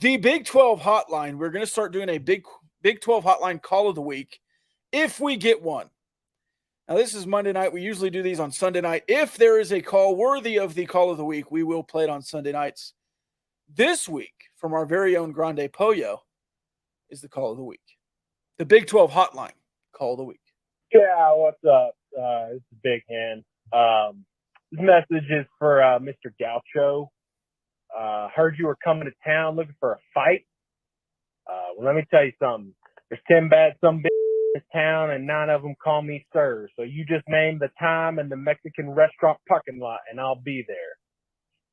The Big 12 hotline, we're going to start doing a Big 12 hotline call of the week if we get one. Now, this is Monday night. We usually do these on Sunday night. If there is a call worthy of the call of the week, we will play it on Sunday nights. This week, from our very own Grande Pollo, is the call of the week. The Big 12 hotline call of the week. Yeah, what's up? It's Big Hen. This message is for Mr. Gaucho. Heard you were coming to town looking for a fight. Well, let me tell you something. There's 10 bad some bitches in this town, and 9 of them call me sir. So you just name the time and the Mexican restaurant parking lot, and I'll be there.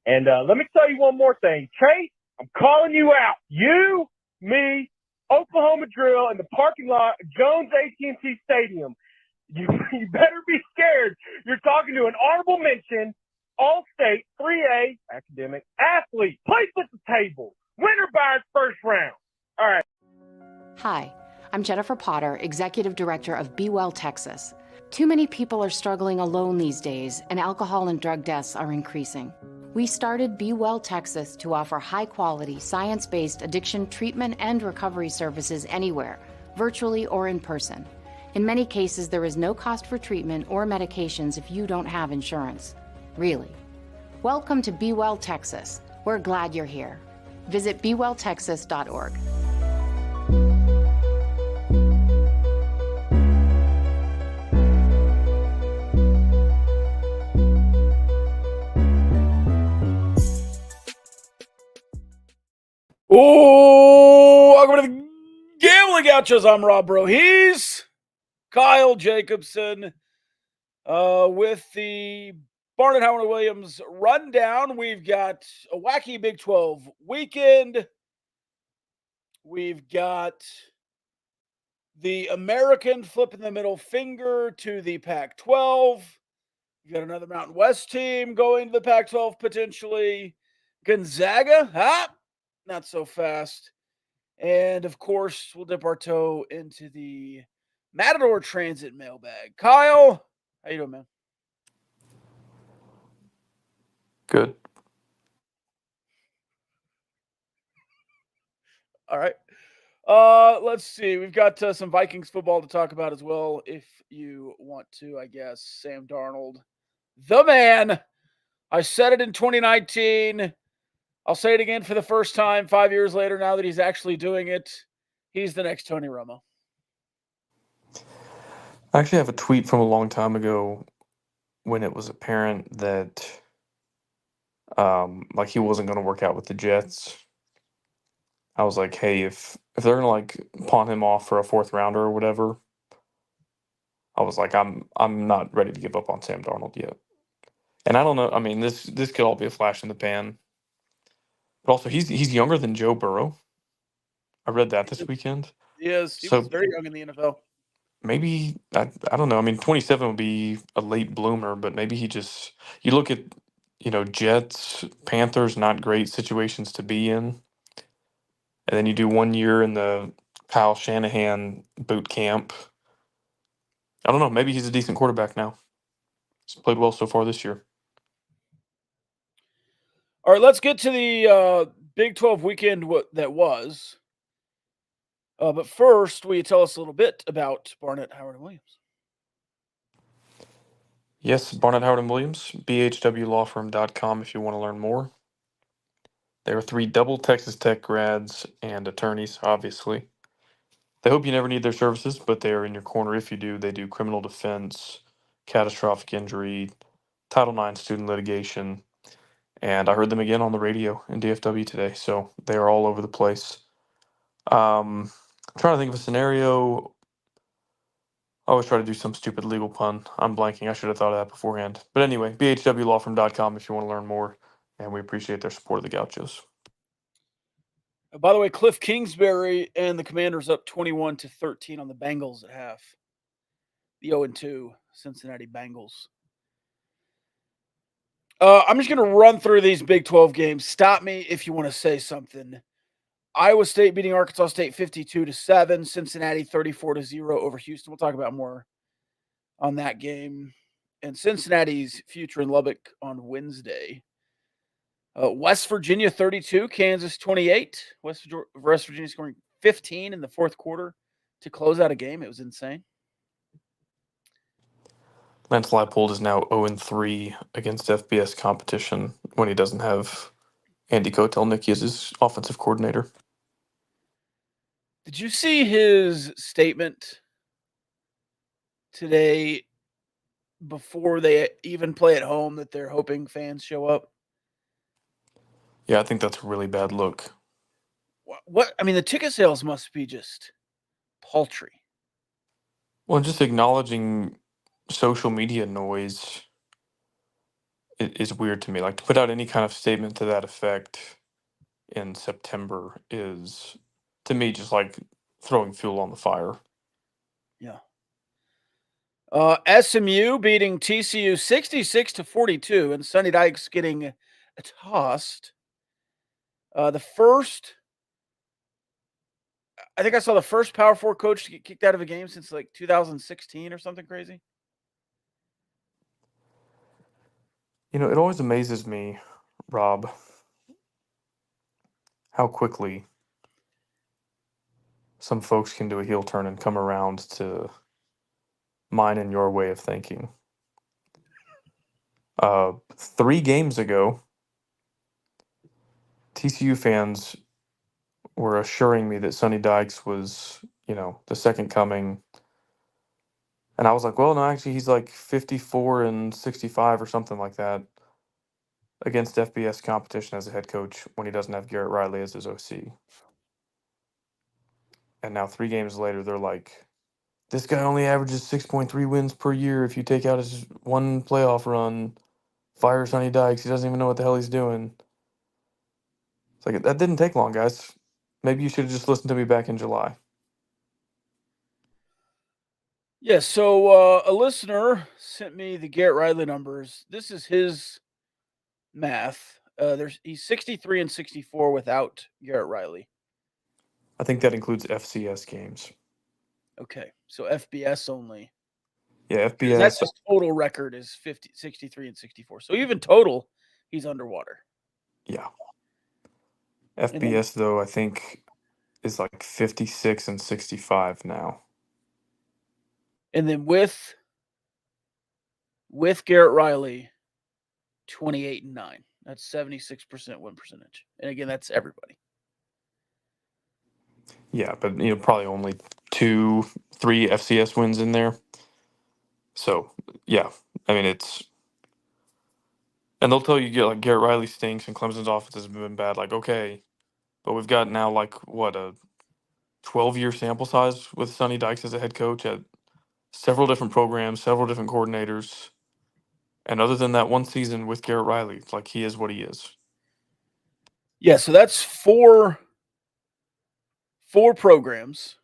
And let me tell you one more thing. Chase, I'm calling you out. You, me, Oklahoma Drill, and the parking lot of Jones AT&T Stadium. You better be scared. You're talking to an honorable mention, all-state, 3A, academic, athlete, place at the table, winner by his first round. All right. Hi, I'm Jennifer Potter, Executive Director of BeWell Texas. Too many people are struggling alone these days, and alcohol and drug deaths are increasing. We started BeWell Texas to offer high-quality, science-based addiction treatment and recovery services anywhere, virtually or in person. In many cases, there is no cost for treatment or medications if you don't have insurance. Really. Welcome to BeWell Texas. We're glad you're here. Visit BeWellTexas.org. Oh, welcome to the Gamblin Gauchos. I'm Rob Bro. He's Kyle Jacobson with the Barnett Howard Williams rundown. We've got a wacky Big 12 weekend. We've got the American flipping the middle finger to the Pac-12. We've got another Mountain West team going to the Pac-12 potentially. Gonzaga, not so fast. And, of course, we'll dip our toe into the Matador Transit Mailbag. Kyle, how you doing, man? Good. All right. Let's see. We've got some Vikings football to talk about as well, if you want to, I guess. Sam Darnold, the man. I said it in 2019. I'll say it again for the first time 5 years later now that he's actually doing it. He's the next Tony Romo. I actually have a tweet from a long time ago when it was apparent that like he wasn't going to work out with the Jets. I was like, hey, if they're going to like pawn him off for a 4th rounder or whatever, I was like, I'm not ready to give up on Sam Darnold yet. And I don't know. I mean, this could all be a flash in the pan. But also, he's younger than Joe Burrow. I read that this weekend. He is. He So was very young in the NFL. maybe, I don't know. I mean, 27 would be a late bloomer, but maybe you look at, Jets, Panthers, not great situations to be in. And then you do 1 year in the Kyle Shanahan boot camp. I don't know. Maybe he's a decent quarterback now. He's played well so far this year. All right, let's get to the Big 12 weekend that was. But first, will you tell us a little bit about Barnett Howard Williams? Yes, Barnett Howard Williams, bhwlawfirm.com if you want to learn more. They are 3 double Texas Tech grads and attorneys, obviously. They hope you never need their services, but they are in your corner if you do. They do criminal defense, catastrophic injury, Title IX student litigation, and I heard them again on the radio in DFW today, so they are all over the place. I'm trying to think of a scenario. I always try to do some stupid legal pun. I'm blanking. I should have thought of that beforehand. But anyway, bhwlawfirm.com if you want to learn more, and we appreciate their support of the Gauchos. By the way, Cliff Kingsbury and the Commanders up 21-13 on the Bengals at half. The 0-2 Cincinnati Bengals. I'm just going to run through these Big 12 games. Stop me if you want to say something. Iowa State beating Arkansas State 52-7. Cincinnati 34-0 over Houston. We'll talk about more on that game. And Cincinnati's future in Lubbock on Wednesday. West Virginia 32, Kansas 28. West Virginia scoring 15 in the fourth quarter to close out a game. It was insane. Lance Leipold is now 0-3 against FBS competition when he doesn't have Andy Kotelnicki as his offensive coordinator. Did you see his statement today before they even play at home that they're hoping fans show up? Yeah, I think that's a really bad look. What? I mean, the ticket sales must be just paltry. Well, just acknowledging social media noise is weird to me. Like, to put out any kind of statement to that effect in September is, to me, just like throwing fuel on the fire. Yeah. SMU beating TCU 66-42, and Sunny Dykes getting tossed. I think I saw the first Power 4 coach to get kicked out of a game since like 2016 or something crazy. You know, it always amazes me, Rob, how quickly some folks can do a heel turn and come around to mine and your way of thinking. 3 games ago, TCU fans were assuring me that Sonny Dykes was, the second coming. And I was like, well, no, actually, he's like 54-65 or something like that against FBS competition as a head coach when he doesn't have Garrett Riley as his OC. And now 3 games later, they're like, this guy only averages 6.3 wins per year if you take out his one playoff run. Fire Sonny Dykes. He doesn't even know what the hell he's doing. It's like, that didn't take long, guys. Maybe you should have just listened to me back in July. Yeah, so a listener sent me the Garrett Riley numbers. This is his math. He's 63-64 without Garrett Riley. I think that includes FCS games. Okay, so FBS only. Yeah, 'Cause FBS. that's his total record is 63-64. So even total, he's underwater. Yeah. And then- FBS, though, I think is like 56-65 now. And then with Garrett Riley, 28-9. That's 76% win percentage. And again, that's everybody. Yeah, but probably only 2-3 FCS wins in there. So yeah, I mean and they'll tell you like Garrett Riley stinks and Clemson's offense has been bad. Like, okay, but we've got now like what, a 12-year sample size with Sonny Dykes as a head coach at several different programs, several different coordinators. And other than that one season with Garrett Riley, it's like he is what he is. Yeah, so that's four programs.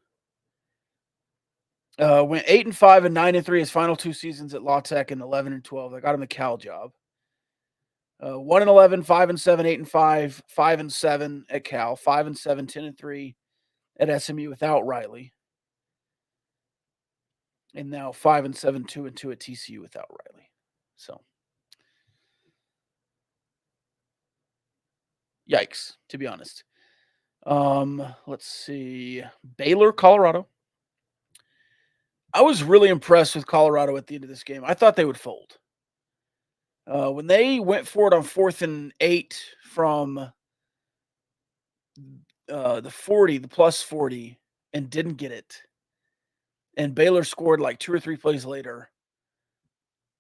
Went 8-5 and 9-3 his final 2 seasons at La Tech and 11-12. I got him the Cal job. 1-11, 5-7, 8-5, 5-7 at Cal, 5-7, 10-3 at SMU without Riley. And now 5-7, 2-2 at TCU without Riley. So, yikes, to be honest. Let's see. Baylor, Colorado. I was really impressed with Colorado at the end of this game. I thought they would fold. When they went for it on 4th and 8 from the 40, the plus 40, and didn't get it, and Baylor scored like 2 or 3 plays later,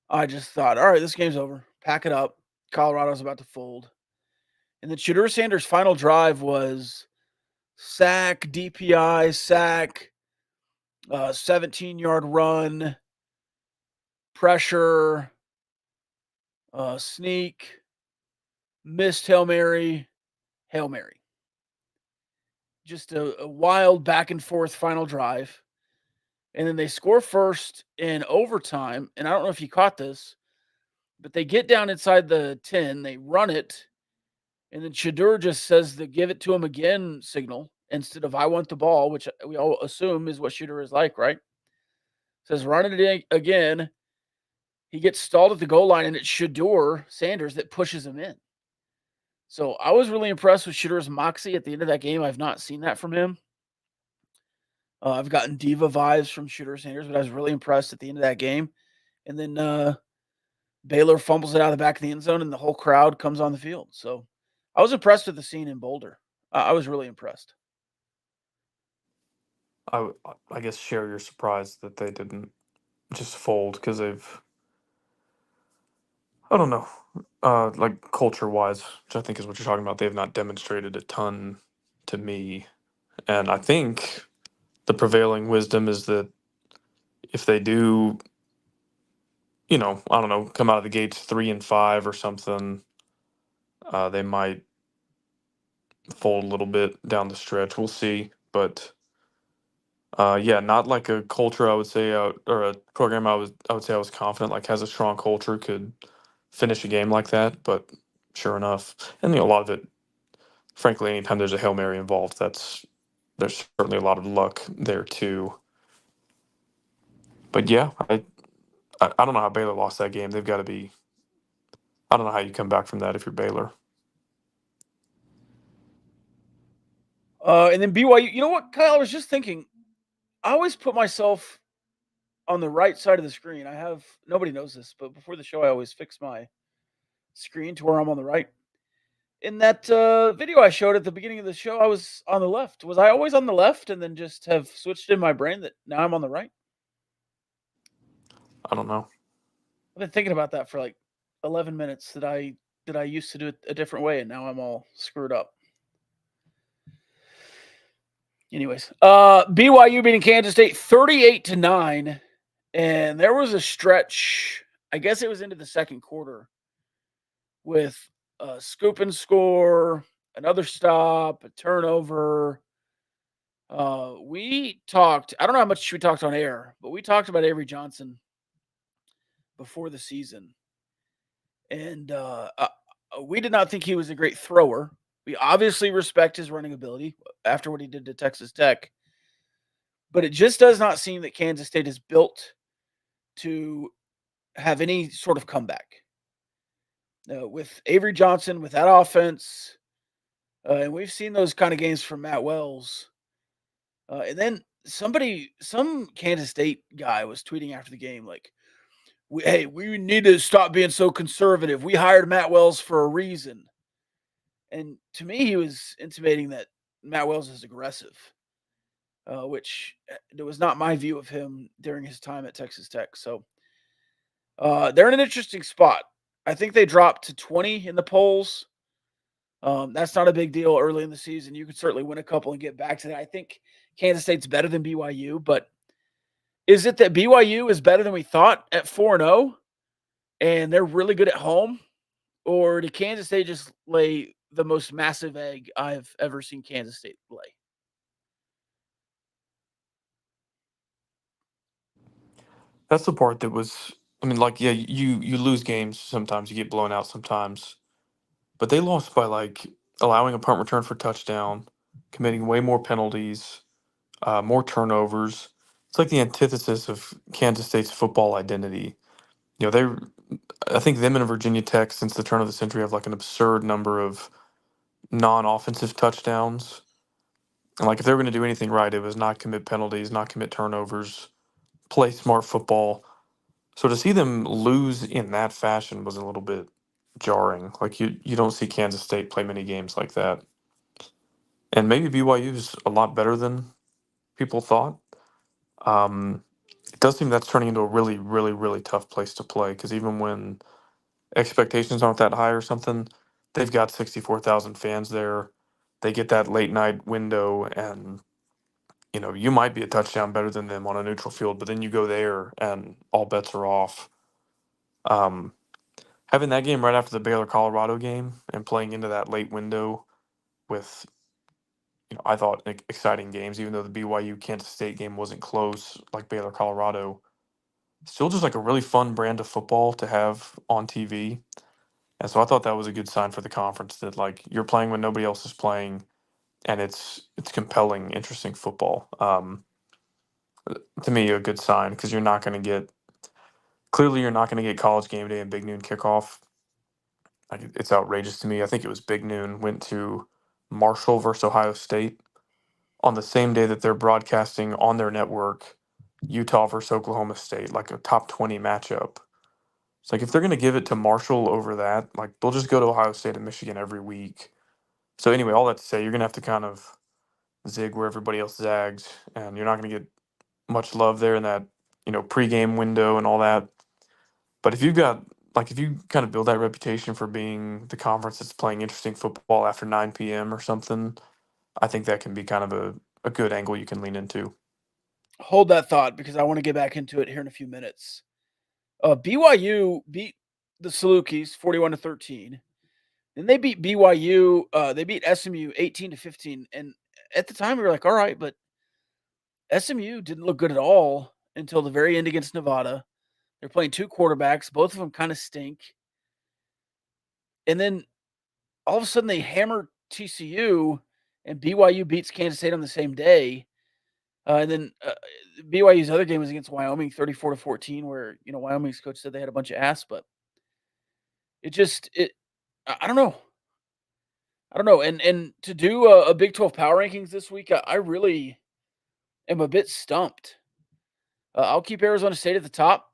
I just thought, all right, this game's over. Pack it up. Colorado's about to fold. And then Shedeur Sanders' final drive was sack, DPI, sack, 17-yard run, pressure, sneak, missed Hail Mary. Just a wild back and forth final drive. And then they score first in overtime. And I don't know if you caught this, but they get down inside the 10, they run it, and then Shedeur just says the give it to him again signal instead of I want the ball, which we all assume is what Shedeur is like, right? Says run it again. He gets stalled at the goal line, and it's Shedeur Sanders that pushes him in. So I was really impressed with Shooter's moxie at the end of that game. I've not seen that from him. I've gotten diva vibes from Shooter Sanders, but I was really impressed at the end of that game. And then Baylor fumbles it out of the back of the end zone, and the whole crowd comes on the field. So I was impressed with the scene in Boulder. I was really impressed. I guess share your surprise that they didn't just fold because I don't know, like culture wise, which I think is what you're talking about. They have not demonstrated a ton to me, and I think the prevailing wisdom is that if they do, I don't know, come out of the gates 3-5 or something, they might fold a little bit down the stretch. We'll see, but yeah, not like a culture I would say, or a program I would say I was confident like has a strong culture could finish a game like that. But sure enough, and a lot of it, frankly, anytime there's a Hail Mary involved, there's certainly a lot of luck there too. But yeah, I don't know how Baylor lost that game. They've got to be. I don't know how you come back from that if you're Baylor. And then BYU, you know what, Kyle? I was just thinking, I always put myself on the right side of the screen. Nobody knows this, but before the show, I always fix my screen to where I'm on the right. In that video I showed at the beginning of the show, I was on the left. Was I always on the left and then just have switched in my brain that now I'm on the right? I don't know. I've been thinking about that for like 11 minutes that I used to do it a different way, and now I'm all screwed up. Anyways, BYU beating Kansas State 38-9, and there was a stretch. I guess it was into the second quarter with a scoop and score, another stop, a turnover. We talked. I don't know how much we talked on air, but we talked about Avery Johnson before the season, and we did not think he was a great thrower. We obviously respect his running ability after what he did to Texas Tech, but it just does not seem that Kansas State is built to have any sort of comeback. With Avery Johnson, with that offense, and we've seen those kind of games from Matt Wells. And then some Kansas State guy was tweeting after the game like, we need to stop being so conservative. We hired Matt Wells for a reason. And to me, he was intimating that Matt Wells is aggressive, which it was not my view of him during his time at Texas Tech. So they're in an interesting spot. I think they dropped to 20 in the polls. That's not a big deal early in the season. You could certainly win a couple and get back to that. I think Kansas State's better than BYU, but is it that BYU is better than we thought at 4-0 and they're really good at home? Or did Kansas State just lay the most massive egg I've ever seen Kansas State lay? That's the part that was. I mean, like, yeah, you lose games sometimes. You get blown out sometimes. But they lost by like allowing a punt return for touchdown, committing way more penalties, more turnovers. It's like the antithesis of Kansas State's football identity. I think them and Virginia Tech since the turn of the century have like an absurd number of non-offensive touchdowns. And like if they were going to do anything right, it was not commit penalties, not commit turnovers, play smart football. So to see them lose in that fashion was a little bit jarring. Like you don't see Kansas State play many games like that. And maybe BYU is a lot better than people thought. Um, it does seem that's turning into a really, really, really tough place to play because even when expectations aren't that high or something, they've got 64,000 fans there. They get that late night window, and you might be a touchdown better than them on a neutral field, but then you go there and all bets are off. Um, Having that game right after the Baylor Colorado game and playing into that late window with I thought exciting games, even though the BYU Kansas State game wasn't close like Baylor Colorado. Still just like a really fun brand of football to have on TV. And so I thought that was a good sign for the conference that like you're playing when nobody else is playing and it's compelling, interesting football. To me, a good sign because you're not going to get college game day and big noon kickoff. It's outrageous to me. I think it was Big Noon went to Marshall versus Ohio State on the same day that they're broadcasting on their network Utah versus Oklahoma State, like a top 20 matchup. It's like if they're going to give it to Marshall over that, like they'll just go to Ohio State and Michigan every week. So anyway, all that to say, you're going to have to kind of zig where everybody else zags, and you're not going to get much love there in that, pregame window and all that. But if you kind of build that reputation for being the conference that's playing interesting football after 9 p.m. or something, I think that can be kind of a good angle you can lean into. Hold that thought because I want to get back into it here in a few minutes. BYU beat the Salukis 41-13. Then they beat BYU. They beat SMU 18-15. And at the time, we were like, all right, but SMU didn't look good at all until the very end against Nevada. They're playing two quarterbacks. Both of them kind of stink. And then all of a sudden they hammer TCU, and BYU beats Kansas State on the same day. And then BYU's other game was against Wyoming, 34-14, where Wyoming's coach said they had a bunch of ass, but I don't know. And to do a Big 12 power rankings this week, I really am a bit stumped. I'll keep Arizona State at the top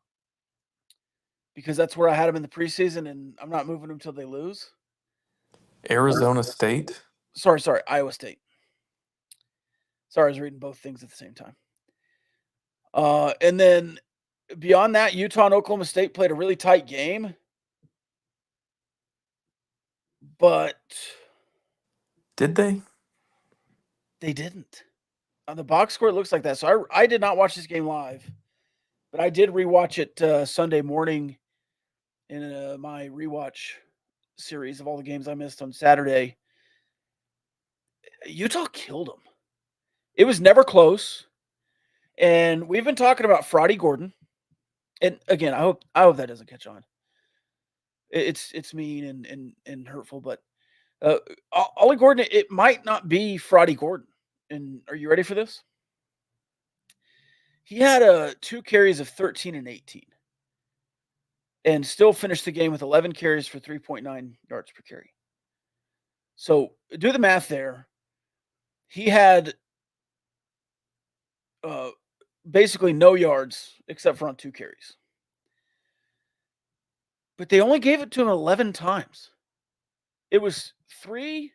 because that's where I had them in the preseason, and I'm not moving them until they lose. Arizona State? Sorry, Iowa State. Sorry, I was reading both things at the same time. And then beyond that, Utah and Oklahoma State played a really tight game. But did they? They didn't. On the box score, it looks like that. So I did not watch this game live, but I did rewatch it Sunday morning in my rewatch series of all the games I missed on Saturday. Utah killed them. It was never close. And we've been talking about Friday Gordon. And again, I hope that doesn't catch on. It's mean and hurtful, but Ollie Gordon, it might not be Friday Gordon. And are you ready for this? He had 2 carries of 13 and 18 and still finished the game with 11 carries for 3.9 yards per carry. So do the math there. He had basically no yards except for on 2 carries. But they only gave it to him 11 times. It was 3-3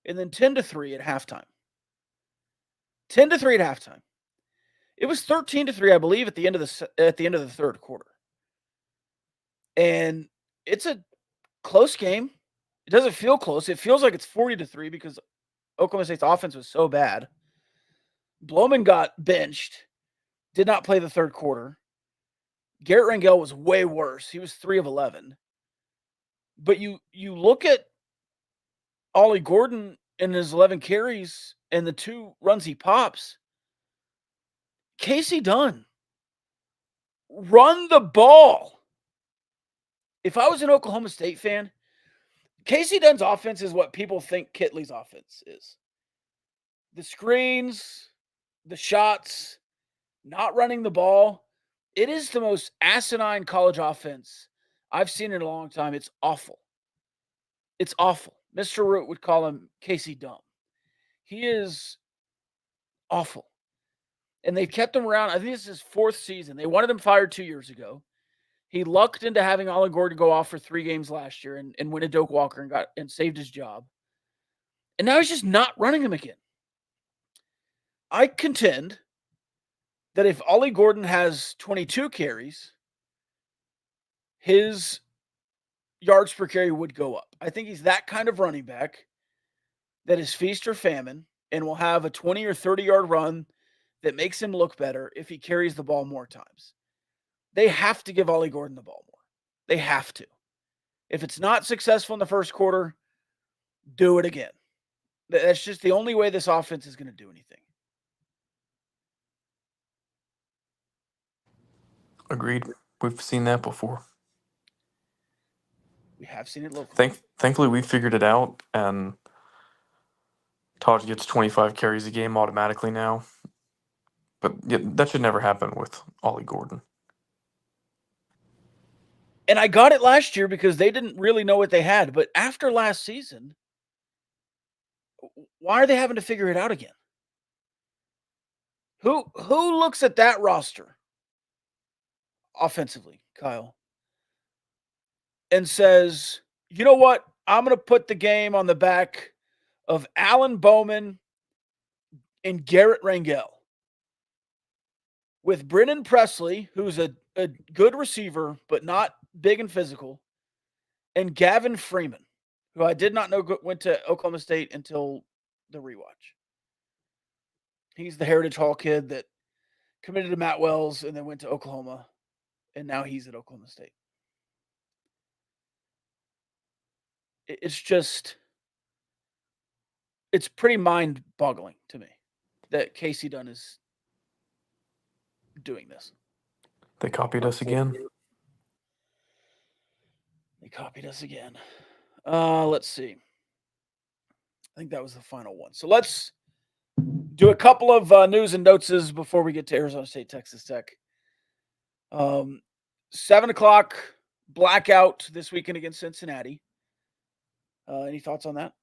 and then 10-3 at halftime. 10-3 at halftime. It was 13-3, I believe, at the end of the third quarter. And it's a close game. It doesn't feel close. It feels like it's 40-3 because Oklahoma State's offense was so bad. Bloman got benched, did not play the third quarter. Garrett Rangel was way worse. He was 3 of 11. But you look at Ollie Gordon and his 11 carries and the 2 runs he pops. Casey Dunn, run the ball. If I was an Oklahoma State fan, Casey Dunn's offense is what people think Kitley's offense is. The screens, the shots, not running the ball. It is the most asinine college offense I've seen in a long time. It's awful. It's awful. Mr. Root would call him Casey Dumb. He is awful. And they've kept him around. I think this is his 4th season. They wanted him fired 2 years ago. He lucked into having Ollie Gordon go off for 3 games last year and win a Doak Walker and saved his job. And now he's just not running him again. I contend that if Ollie Gordon has 22 carries, his yards per carry would go up. I think he's that kind of running back that is feast or famine and will have a 20 or 30-yard run that makes him look better if he carries the ball more times. They have to give Ollie Gordon the ball more. They have to. If it's not successful in the first quarter, do it again. That's just the only way this offense is going to do anything. Agreed. We've seen that before. We have seen it locally. Thankfully, we figured it out, and Taj gets 25 carries a game automatically now. But yeah, that should never happen with Ollie Gordon. And I got it last year because they didn't really know what they had. But after last season, why are they having to figure it out again? Who looks at that roster offensively, Kyle, and says, you know what? I'm going to put the game on the back of Alan Bowman and Garrett Rangel with Brennan Presley, who's a good receiver, but not big and physical, and Gavin Freeman, who I did not know went to Oklahoma State until the rewatch. He's the Heritage Hall kid that committed to Matt Wells and then went to Oklahoma, and now he's at Oklahoma State. It's pretty mind-boggling to me that Casey Dunn is doing this. They copied us again. They copied us again. Let's see. I think that was the final one. So let's do a couple of news and notes before we get to Arizona State, Texas Tech. 7 o'clock blackout this weekend against Cincinnati. Any thoughts on that?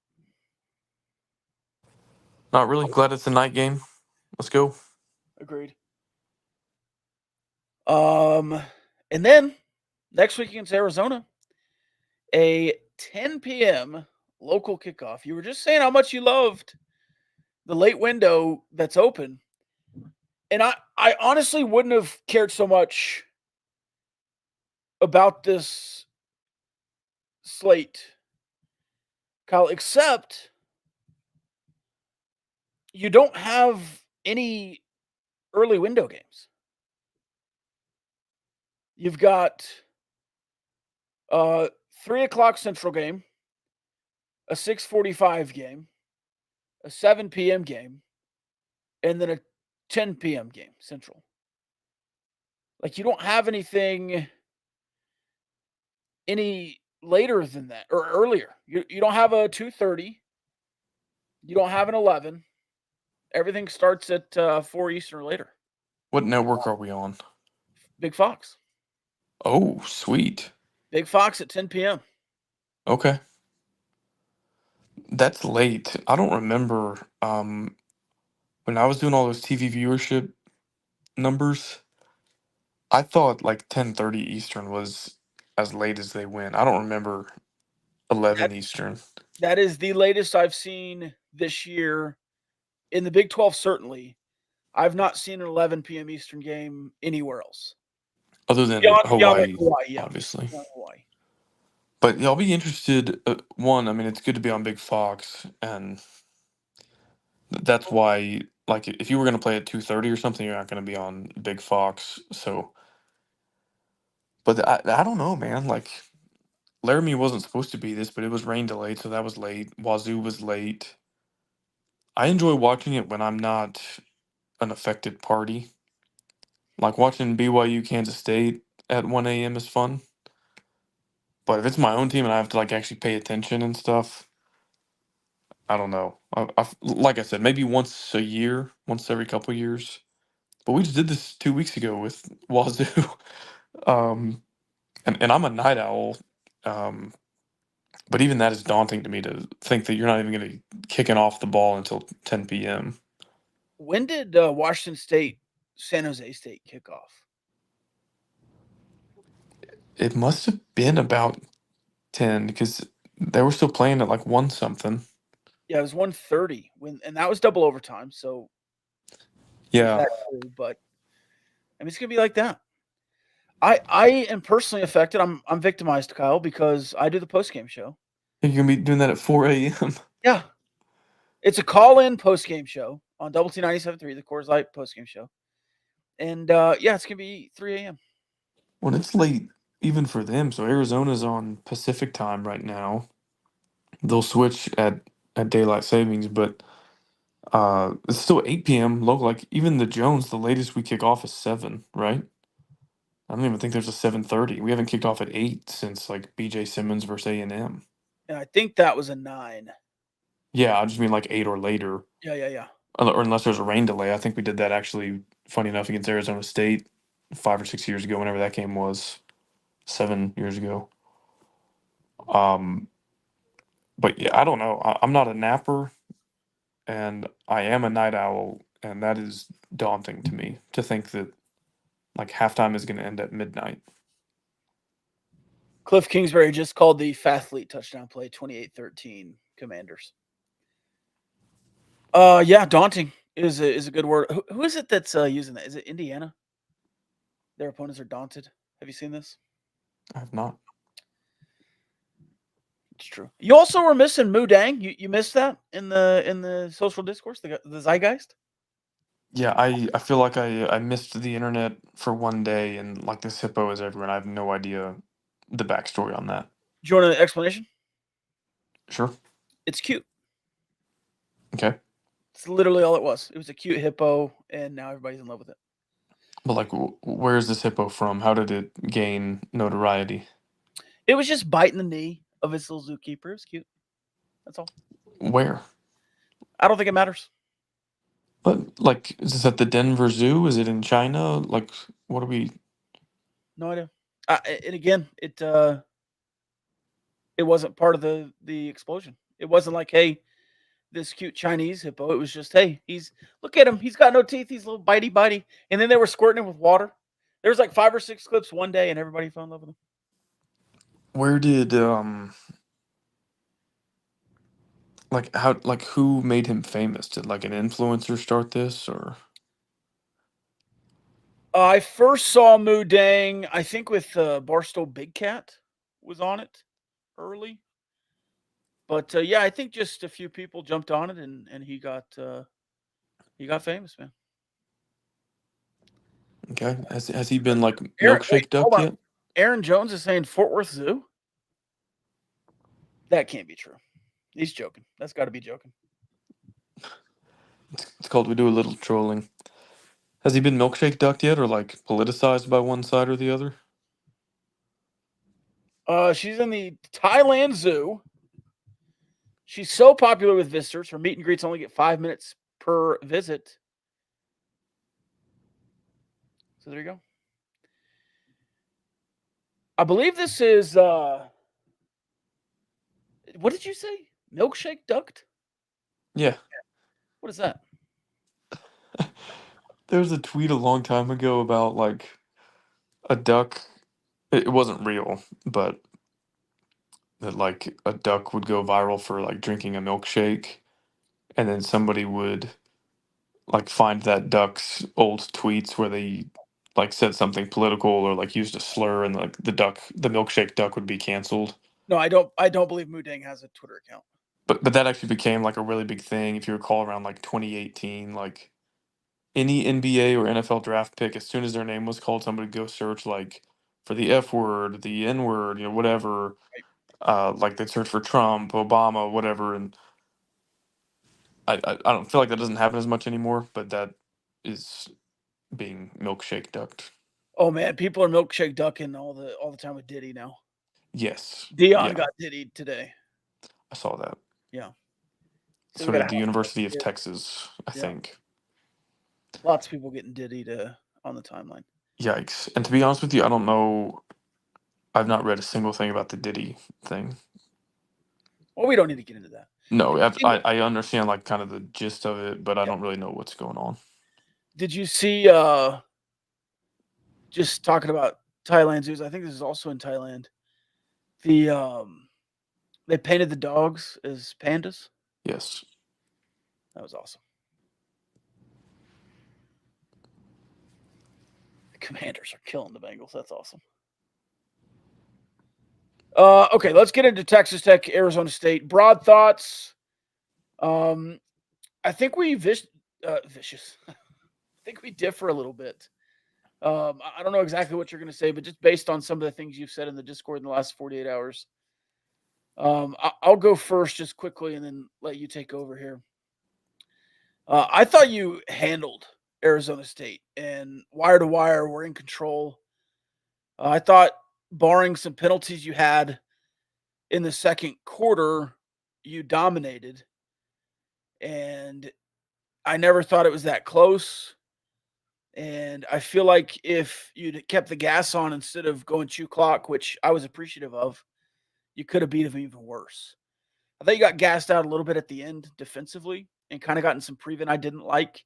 Not really. Glad it's a night game. Let's go. Agreed. And then next week against Arizona, a 10 p.m. local kickoff. You were just saying how much you loved the late window that's open. And I honestly wouldn't have cared so much about this slate, Kyle, except you don't have any early window games. You've got 3 o'clock Central game, a 6:45 game, a 7 p.m. game, and then a 10 p.m. game Central. Like, you don't have anything any later than that or earlier. You don't have a 2:30. You don't have an 11. Everything starts at 4 Eastern or later. What network are we on? Big Fox. Oh, sweet. Big Fox at 10 p.m. Okay. That's late. I don't remember when I was doing all those TV viewership numbers, I thought like 10:30 Eastern was as late as they went. I don't remember 11 Eastern. That is the latest I've seen this year in the Big 12, certainly. I've not seen an 11 p.m. Eastern game anywhere else. Other than Hawaii, Hawaii, obviously. Hawaii. But yeah, I'll be interested. One, I mean, it's good to be on Big Fox, and that's why, like, if you were going to play at 2:30 or something, you're not going to be on Big Fox. So, but I don't know, man. Like, Laramie wasn't supposed to be this, but it was rain delayed, so that was late. Wazoo was late. I enjoy watching it when I'm not an affected party. Like watching BYU Kansas State at 1 a.m. is fun. But if it's my own team and I have to like actually pay attention and stuff, I don't know. Like I said, maybe once a year, once every couple years. But we just did this 2 weeks ago with Wazoo. And I'm a night owl. But even that is daunting to me to think that you're not even going to be kicking off the ball until 10 p.m. When did Washington State, San Jose State kick off? It must have been about 10 because they were still playing at like 1 something. Yeah, it was 1:30 and that was double overtime. So Yeah. true, but I mean, it's gonna be like that. I am personally affected. I'm victimized, Kyle, because I do the post-game show. You're going to be doing that at 4 a.m. Yeah. It's a call-in post-game show on Double T 97.3, the Coors Light post-game show. And yeah, it's gonna be 3 a.m. Well, it's late even for them. So Arizona's on Pacific time right now. They'll switch at daylight savings, but it's still 8 p.m. local. Like even the Jones, the latest we kick off is 7, right? I don't even think there's a 7:30. We haven't kicked off at 8 since like BJ Simmons versus A&M. And I think that was a 9. Yeah, I just mean like 8 or later. Yeah. Or unless there's a rain delay. I think we did that actually, funny enough, against Arizona State 5 or 6 years ago, whenever that game was. 7 years ago. But yeah, I don't know. I'm not a napper, and I am a night owl, and that is daunting to me to think that like halftime is going to end at midnight. Cliff Kingsbury just called the Fathlete touchdown play 28-13 Commanders. Yeah, daunting is a good word. Who is it that's using that? Is it Indiana? Their opponents are daunted. Have you seen this? I have not. It's true. You also were missing Moo Deng. You missed that in the social discourse, the zeitgeist. Yeah, I feel like I missed the internet for one day, and like this hippo is everywhere, and I have no idea the backstory on that. Do you want an explanation? Sure. It's cute. Okay. It's literally all it was. It was a cute hippo, and now everybody's in love with it. But like, where is this hippo from? How did it gain notoriety? It was just biting the knee of its little zookeeper. It was cute. That's all. Where? I don't think it matters. But like, is this at the Denver Zoo? Is it in China? Like, what are we? No idea. And again, it wasn't part of the explosion. It wasn't like, hey, this cute Chinese hippo. It was just, hey, look at him. He's got no teeth. He's a little bitey. And then they were squirting him with water. There was like 5 or 6 clips one day, and everybody fell in love with him. Where did like how like who made him famous? Did like an influencer start this or? I first saw Moo Deng, I think, with Barstool Big Cat was on it early. But yeah, I think just a few people jumped on it, and he got famous, man. Okay, has he been like Wait, milkshake hold ducked on. yet? Aaron Jones is saying Fort Worth Zoo. That can't be true. He's joking. That's got to be joking. It's called We Do a Little Trolling. Has he been milkshake ducked yet, or like politicized by one side or the other? She's in the Thailand Zoo. She's so popular with visitors. Her meet and greets only get 5 minutes per visit. So there you go. I believe this is what did you say? Milkshake ducked? Yeah. What is that? There was a tweet a long time ago about like a duck. It wasn't real, but that like a duck would go viral for like drinking a milkshake, and then somebody would like find that duck's old tweets where they like said something political or like used a slur, and like the milkshake duck would be canceled. No, I don't believe Moo Deng has a Twitter account. But that actually became like a really big thing if you recall around like 2018, like any NBA or NFL draft pick, as soon as their name was called, somebody would go search like for the F word, the N word, whatever. Like they'd search for Trump, Obama, whatever, and I don't feel like that doesn't happen as much anymore, but that is being milkshake ducked. Oh man, people are milkshake ducking all the time with Diddy now. Yes. Dion Yeah, got Diddy today. I saw that. Yeah. So did the University of Texas, I Yeah. think. Lots of people getting Diddy on the timeline. Yikes. And to be honest with you, I don't know. I've not read a single thing about the Diddy thing. Well, we don't need to get into that. No, I understand like kind of the gist of it, but I don't really know what's going on. Did you see just talking about Thailand zoos? I think this is also in Thailand. They painted the dogs as pandas. Yes. That was awesome. The Commanders are killing the Bengals. That's awesome. Okay, let's get into Texas Tech, Arizona State. Broad thoughts. I think we vicious. I think we differ a little bit. I don't know exactly what you're going to say, but just based on some of the things you've said in the Discord in the last 48 hours, I'll go first just quickly and then let you take over here. I thought you handled Arizona State, and wire to wire, we're in control. I thought, barring some penalties you had in the second quarter, you dominated. And I never thought it was that close. And I feel like if you'd kept the gas on instead of going chew clock, which I was appreciative of, you could have beat them even worse. I thought you got gassed out a little bit at the end defensively and kind of gotten some prevent I didn't like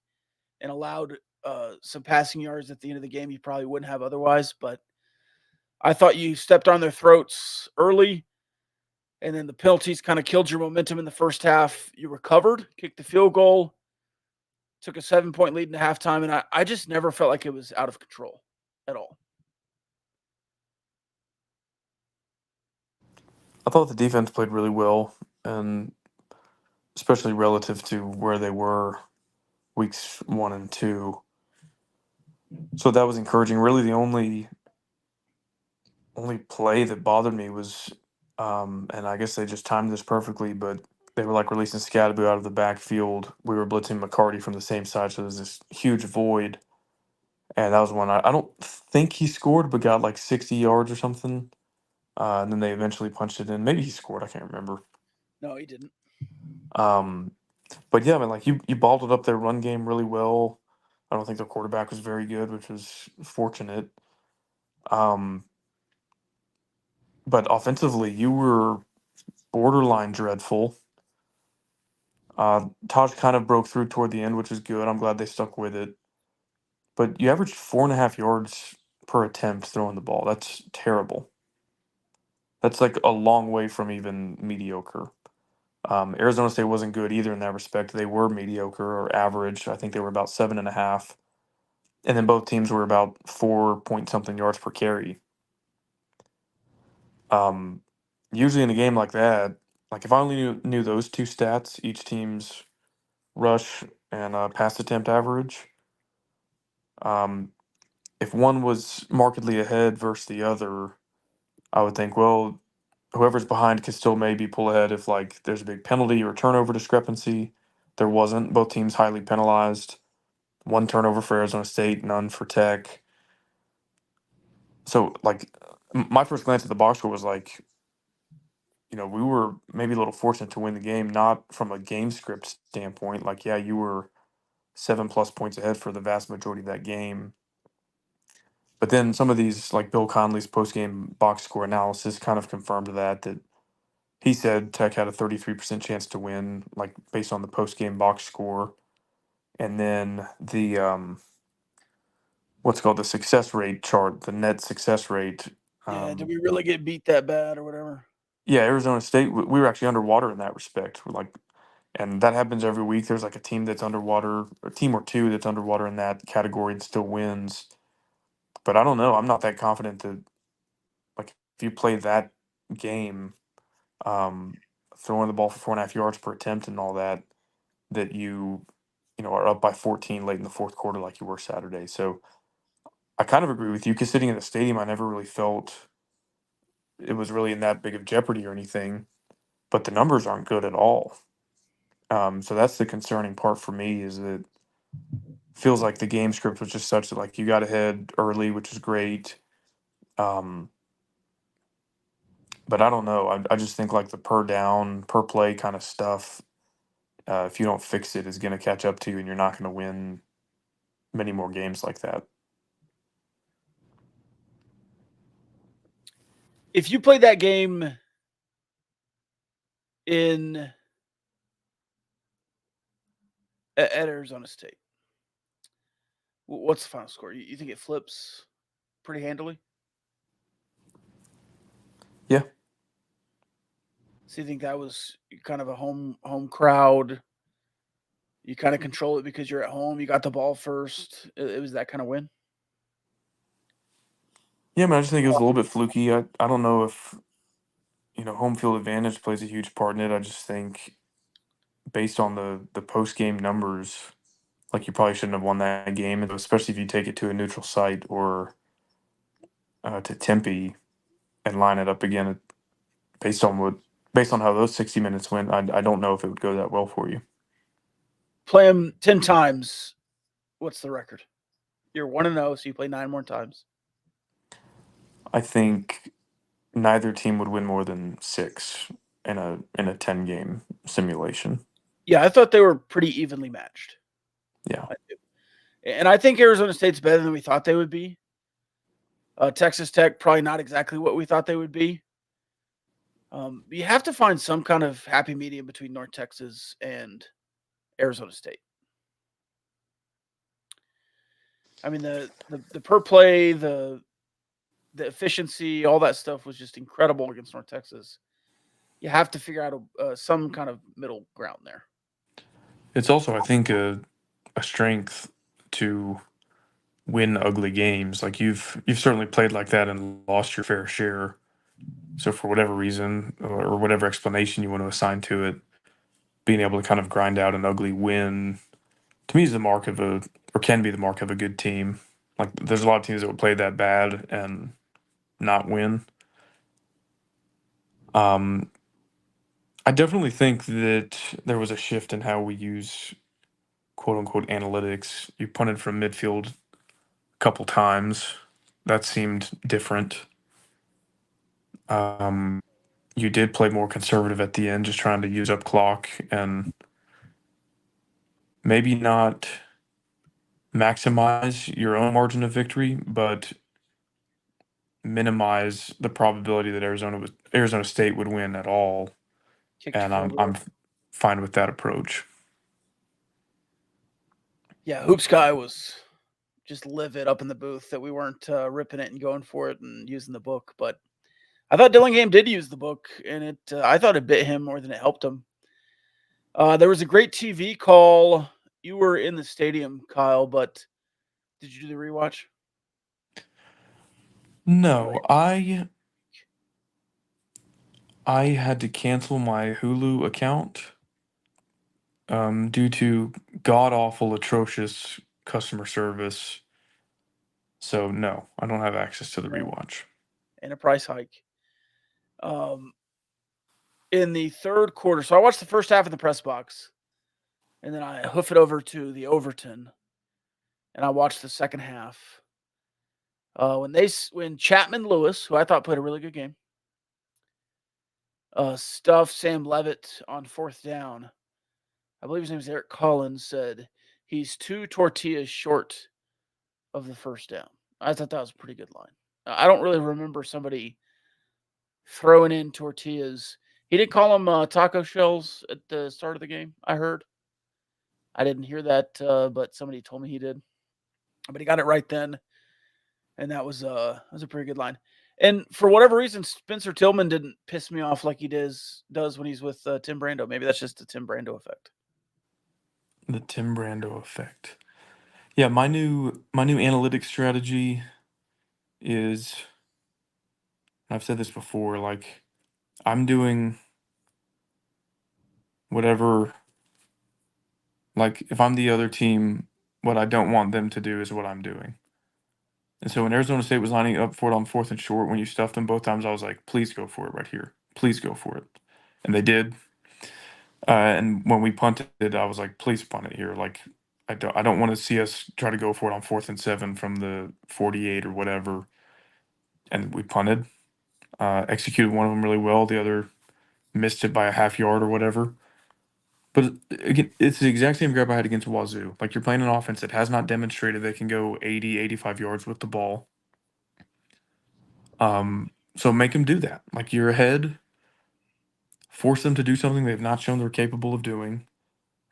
and allowed some passing yards at the end of the game you probably wouldn't have otherwise. But I thought you stepped on their throats early, and then the penalties kind of killed your momentum in the first half. You recovered, kicked the field goal, took a 7-point lead in halftime, and I just never felt like it was out of control at all. I thought the defense played really well, and especially relative to where they were weeks 1 and 2. So that was encouraging. Really, the only play that bothered me was, and I guess they just timed this perfectly, but they were like releasing Scadaboo out of the backfield. We were blitzing McCarty from the same side, so there's this huge void. And that was one I don't think he scored, but got like 60 yards or something. And then they eventually punched it in. Maybe he scored. I can't remember. No, he didn't. But yeah, I mean, like you balled it up their run game really well. I don't think their quarterback was very good, which was fortunate. But offensively, you were borderline dreadful. Taj kind of broke through toward the end, which is good. I'm glad they stuck with it. But you averaged 4.5 yards per attempt throwing the ball. That's terrible. That's like a long way from even mediocre. Arizona State wasn't good either in that respect. They were mediocre or average. I think they were about 7.5. And then both teams were about 4 point something yards per carry. Usually in a game like that, like if I only knew those two stats, each team's rush and pass attempt average, if one was markedly ahead versus the other, I would think, well, whoever's behind could still maybe pull ahead if like there's a big penalty or turnover discrepancy. There wasn't. Both teams highly penalized. 1 turnover for Arizona State, none for Tech. So like my first glance at the box score was like, we were maybe a little fortunate to win the game, not from a game script standpoint. Like, yeah, you were 7+ points ahead for the vast majority of that game. But then some of these, like Bill Conley's post-game box score analysis kind of confirmed that he said Tech had a 33% chance to win, like based on the post-game box score. And then the what's called the success rate chart, the net success rate. Yeah, did we really get beat that bad or whatever? Yeah, Arizona State, we were actually underwater in that respect. We're like, and that happens every week. There's like a team that's underwater, a team or two that's underwater in that category and still wins. But I don't know. I'm not that confident that, like, if you play that game, um, throwing the ball for 4.5 yards per attempt and all that, that are up by 14 late in the fourth quarter like you were Saturday. So I kind of agree with you because sitting in the stadium, I never really felt it was really in that big of jeopardy or anything. But the numbers aren't good at all. So that's the concerning part for me is that feels like the game script was just such that like you got ahead early, which is great. Um, but I don't know. I just think like the per down, per play kind of stuff, if you don't fix it, is going to catch up to you, and you're not going to win many more games like that. If you played that game at Arizona State, what's the final score? You think it flips pretty handily? Yeah. So you think that was kind of a home crowd? You kind of control it because you're at home. You got the ball first. It was that kind of win. Yeah, man, I just think it was a little bit fluky. I don't know if home field advantage plays a huge part in it. I just think based on the post game numbers, like you probably shouldn't have won that game, especially if you take it to a neutral site or to Tempe and line it up again based on how those 60 minutes went. I don't know if it would go that well for you. Play them 10 times. What's the record? You're 1-0, so you play 9 more times. I think neither team would win more than 6 in a 10 game simulation. Yeah, I thought they were pretty evenly matched. Yeah. And I think Arizona State's better than we thought they would be. Texas Tech, probably not exactly what we thought they would be. You have to find some kind of happy medium between North Texas and Arizona State. I mean, the per play, the efficiency, all that stuff was just incredible against North Texas. You have to figure out some kind of middle ground there. It's also, I think, a strength to win ugly games. Like you've certainly played like that and lost your fair share. So for whatever reason or whatever explanation you want to assign to it, being able to kind of grind out an ugly win to me is the mark of or can be the mark of a good team. Like there's a lot of teams that would play that bad and not win. I definitely think that there was a shift in how we use quote unquote analytics. You punted from midfield a couple times. That seemed different. You did play more conservative at the end, just trying to use up clock and maybe not maximize your own margin of victory, but minimize the probability that Arizona State would win at all. Kicked And field I'm goal. fine with that approach. Yeah, Hoops Guy was just livid up in the booth that we weren't ripping it and going for it and using the book. But I thought Dillingham did use the book, and I thought it bit him more than it helped him. There was a great TV call. You were in the stadium, Kyle, but did you do the rewatch? No, I had to cancel my Hulu account due to god awful, atrocious customer service. So no, I don't have access to the rewatch. And a price hike. In the third quarter, so I watched the first half in the press box, and then I hoof it over to the Overton, and I watched the second half. When Chapman Lewis, who I thought played a really good game, stuffed Sam Levitt on fourth down. I believe his name is Eric Collins, said he's 2 tortillas short of the first down. I thought that was a pretty good line. I don't really remember somebody throwing in tortillas. He did call them taco shells at the start of the game, I heard. I didn't hear that, but somebody told me he did. But he got it right then, and that was a pretty good line. And for whatever reason, Spencer Tillman didn't piss me off like he does when he's with Tim Brando. Maybe that's just the Tim Brando effect. The Tim Brando effect. Yeah, my new analytics strategy is, I've said this before, like I'm doing whatever, like if I'm the other team, what I don't want them to do is what I'm doing. And so when Arizona State was lining up for it on fourth and short, when you stuffed them both times, I was like, please go for it right here. Please go for it. And they did. And when we punted, I was like, please punt it here. Like, I don't want to see us try to go for it on 4th and 7 from the 48 or whatever. And we punted, executed one of them really well. The other missed it by a half yard or whatever. But again, it's the exact same grab I had against Wazoo. Like, you're playing an offense that has not demonstrated they can go 80, 85 yards with the ball. So make them do that. Like, you're ahead. Force them to do something they've not shown they're capable of doing.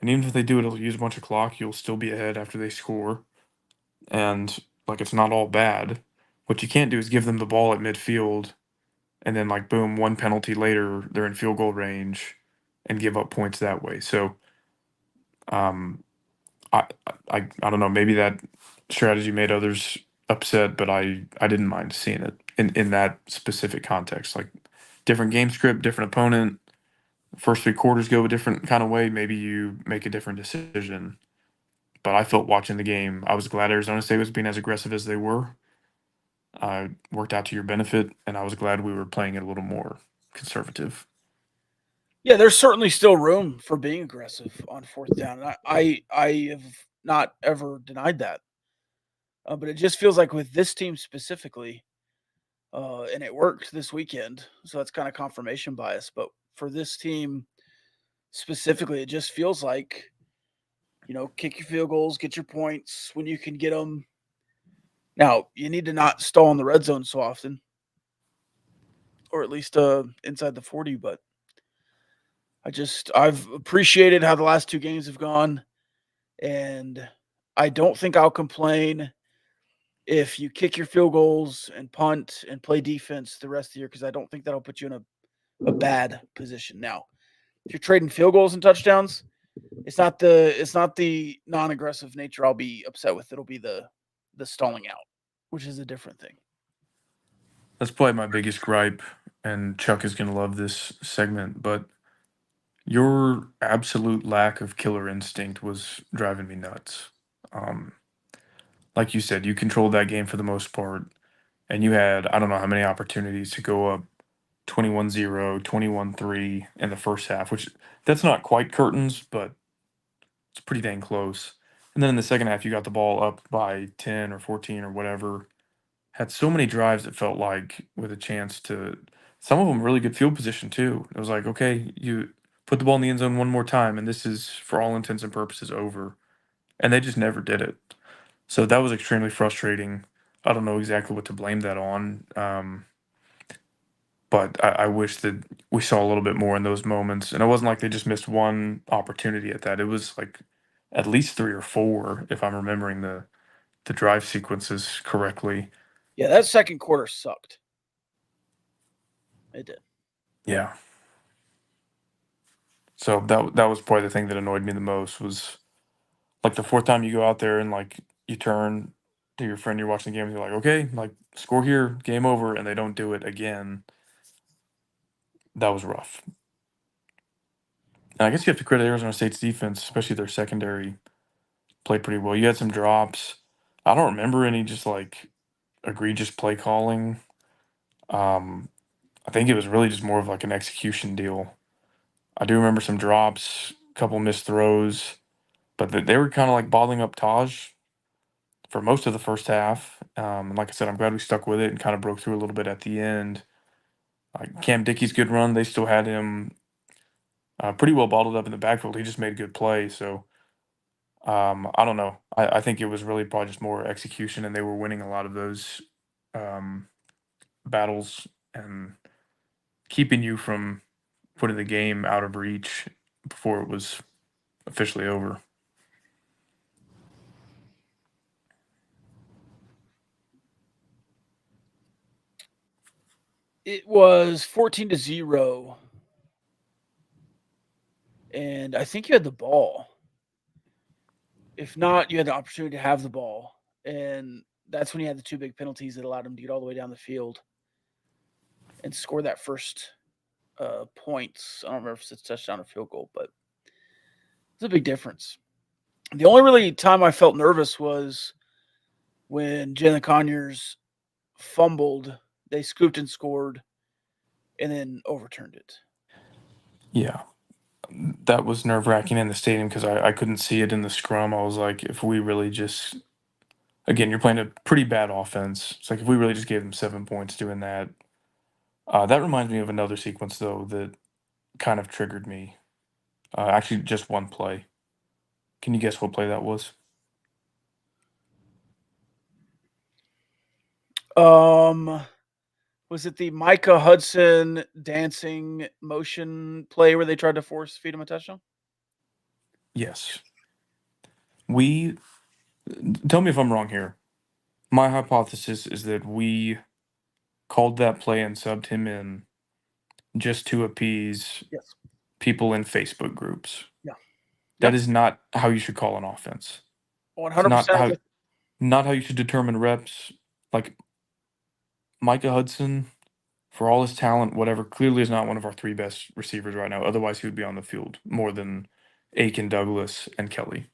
And even if they do it, it'll use a bunch of clock. You'll still be ahead after they score. And, like, it's not all bad. What you can't do is give them the ball at midfield and then, like, boom, one penalty later, they're in field goal range and give up points that way. So, I don't know. Maybe that strategy made others upset, but I didn't mind seeing it in that specific context. Like, different game script, different opponent. First 3 quarters go a different kind of way. Maybe you make a different decision. But I felt watching the game, I was glad Arizona State was being as aggressive as they were. Worked out to your benefit, and I was glad we were playing it a little more conservative. Yeah, there's certainly still room for being aggressive on fourth down. And I have not ever denied that. But it just feels like with this team specifically, and it worked this weekend, so that's kind of confirmation bias. But for this team specifically, it just feels like kick your field goals, get your points when you can get them. Now, you need to not stall in the red zone so often, or at least inside the 40, but I've appreciated how the last 2 games have gone, and I don't think I'll complain if you kick your field goals and punt and play defense the rest of the year, because I don't think that'll put you in a bad position. Now, if you're trading field goals and touchdowns, it's not the non-aggressive nature I'll be upset with. It'll be the stalling out, which is a different thing. That's probably my biggest gripe, and Chuck is going to love this segment, but your absolute lack of killer instinct was driving me nuts. Like you said, you controlled that game for the most part, and you had, I don't know how many opportunities to go up 21-0, 21-3 in the first half, which that's not quite curtains, but it's pretty dang close. And then in the second half, you got the ball up by 10 or 14 or whatever. Had so many drives that felt like with a chance to, some of them really good field position too. It was like, okay, you put the ball in the end zone one more time, and this is for all intents and purposes over. And they just never did it. So that was extremely frustrating. I don't know exactly what to blame that on. But I wish that we saw a little bit more in those moments. And it wasn't like they just missed one opportunity at that. It was like at least 3 or 4, if I'm remembering the drive sequences correctly. Yeah, that second quarter sucked. It did. Yeah. So that was probably the thing that annoyed me the most was like the fourth time you go out there and like you turn to your friend you're watching the game and you're like, okay, like score here, game over, and they don't do it again. That was rough. And I guess you have to credit Arizona State's defense, especially their secondary, played pretty well. You had some drops. I don't remember any just like egregious play calling. I think it was really just more of like an execution deal. I do remember some drops, a couple missed throws, but they were kind of like bottling up Taj for most of the first half. And like I said, I'm glad we stuck with it and kind of broke through a little bit at the end. Cam Dickey's good run, they still had him pretty well bottled up in the backfield. He just made a good play. So I don't know. I think it was really probably just more execution, and they were winning a lot of those battles and keeping you from putting the game out of reach before it was officially over. It was 14-0, and I think you had the ball. If not, you had the opportunity to have the ball, and that's when you had the 2 big penalties that allowed him to get all the way down the field and score that first points. I don't remember if it's a touchdown or field goal, but it's a big difference. The only really time I felt nervous was when Jalen Conyers fumbled. They scooped and scored and then overturned it. Yeah. That was nerve-wracking in the stadium because I couldn't see it in the scrum. I was like, if we really just, again, you're playing a pretty bad offense. It's like if we really just gave them 7 points doing that. That reminds me of another sequence, though, that kind of triggered me. Actually, just one play. Can you guess what play that was? Was it the Micah Hudson dancing motion play where they tried to force feed him a touchdown? Yes. Tell me if I'm wrong here. My hypothesis is that we called that play and subbed him in just to appease Yes. people in Facebook groups. Yeah. That Yep. is not how you should call an offense. 100%. Not how you should determine reps. Like Micah Hudson, for all his talent, whatever, clearly is not one of our 3 best receivers right now. Otherwise, he would be on the field more than Aiken, Douglas, and Kelly.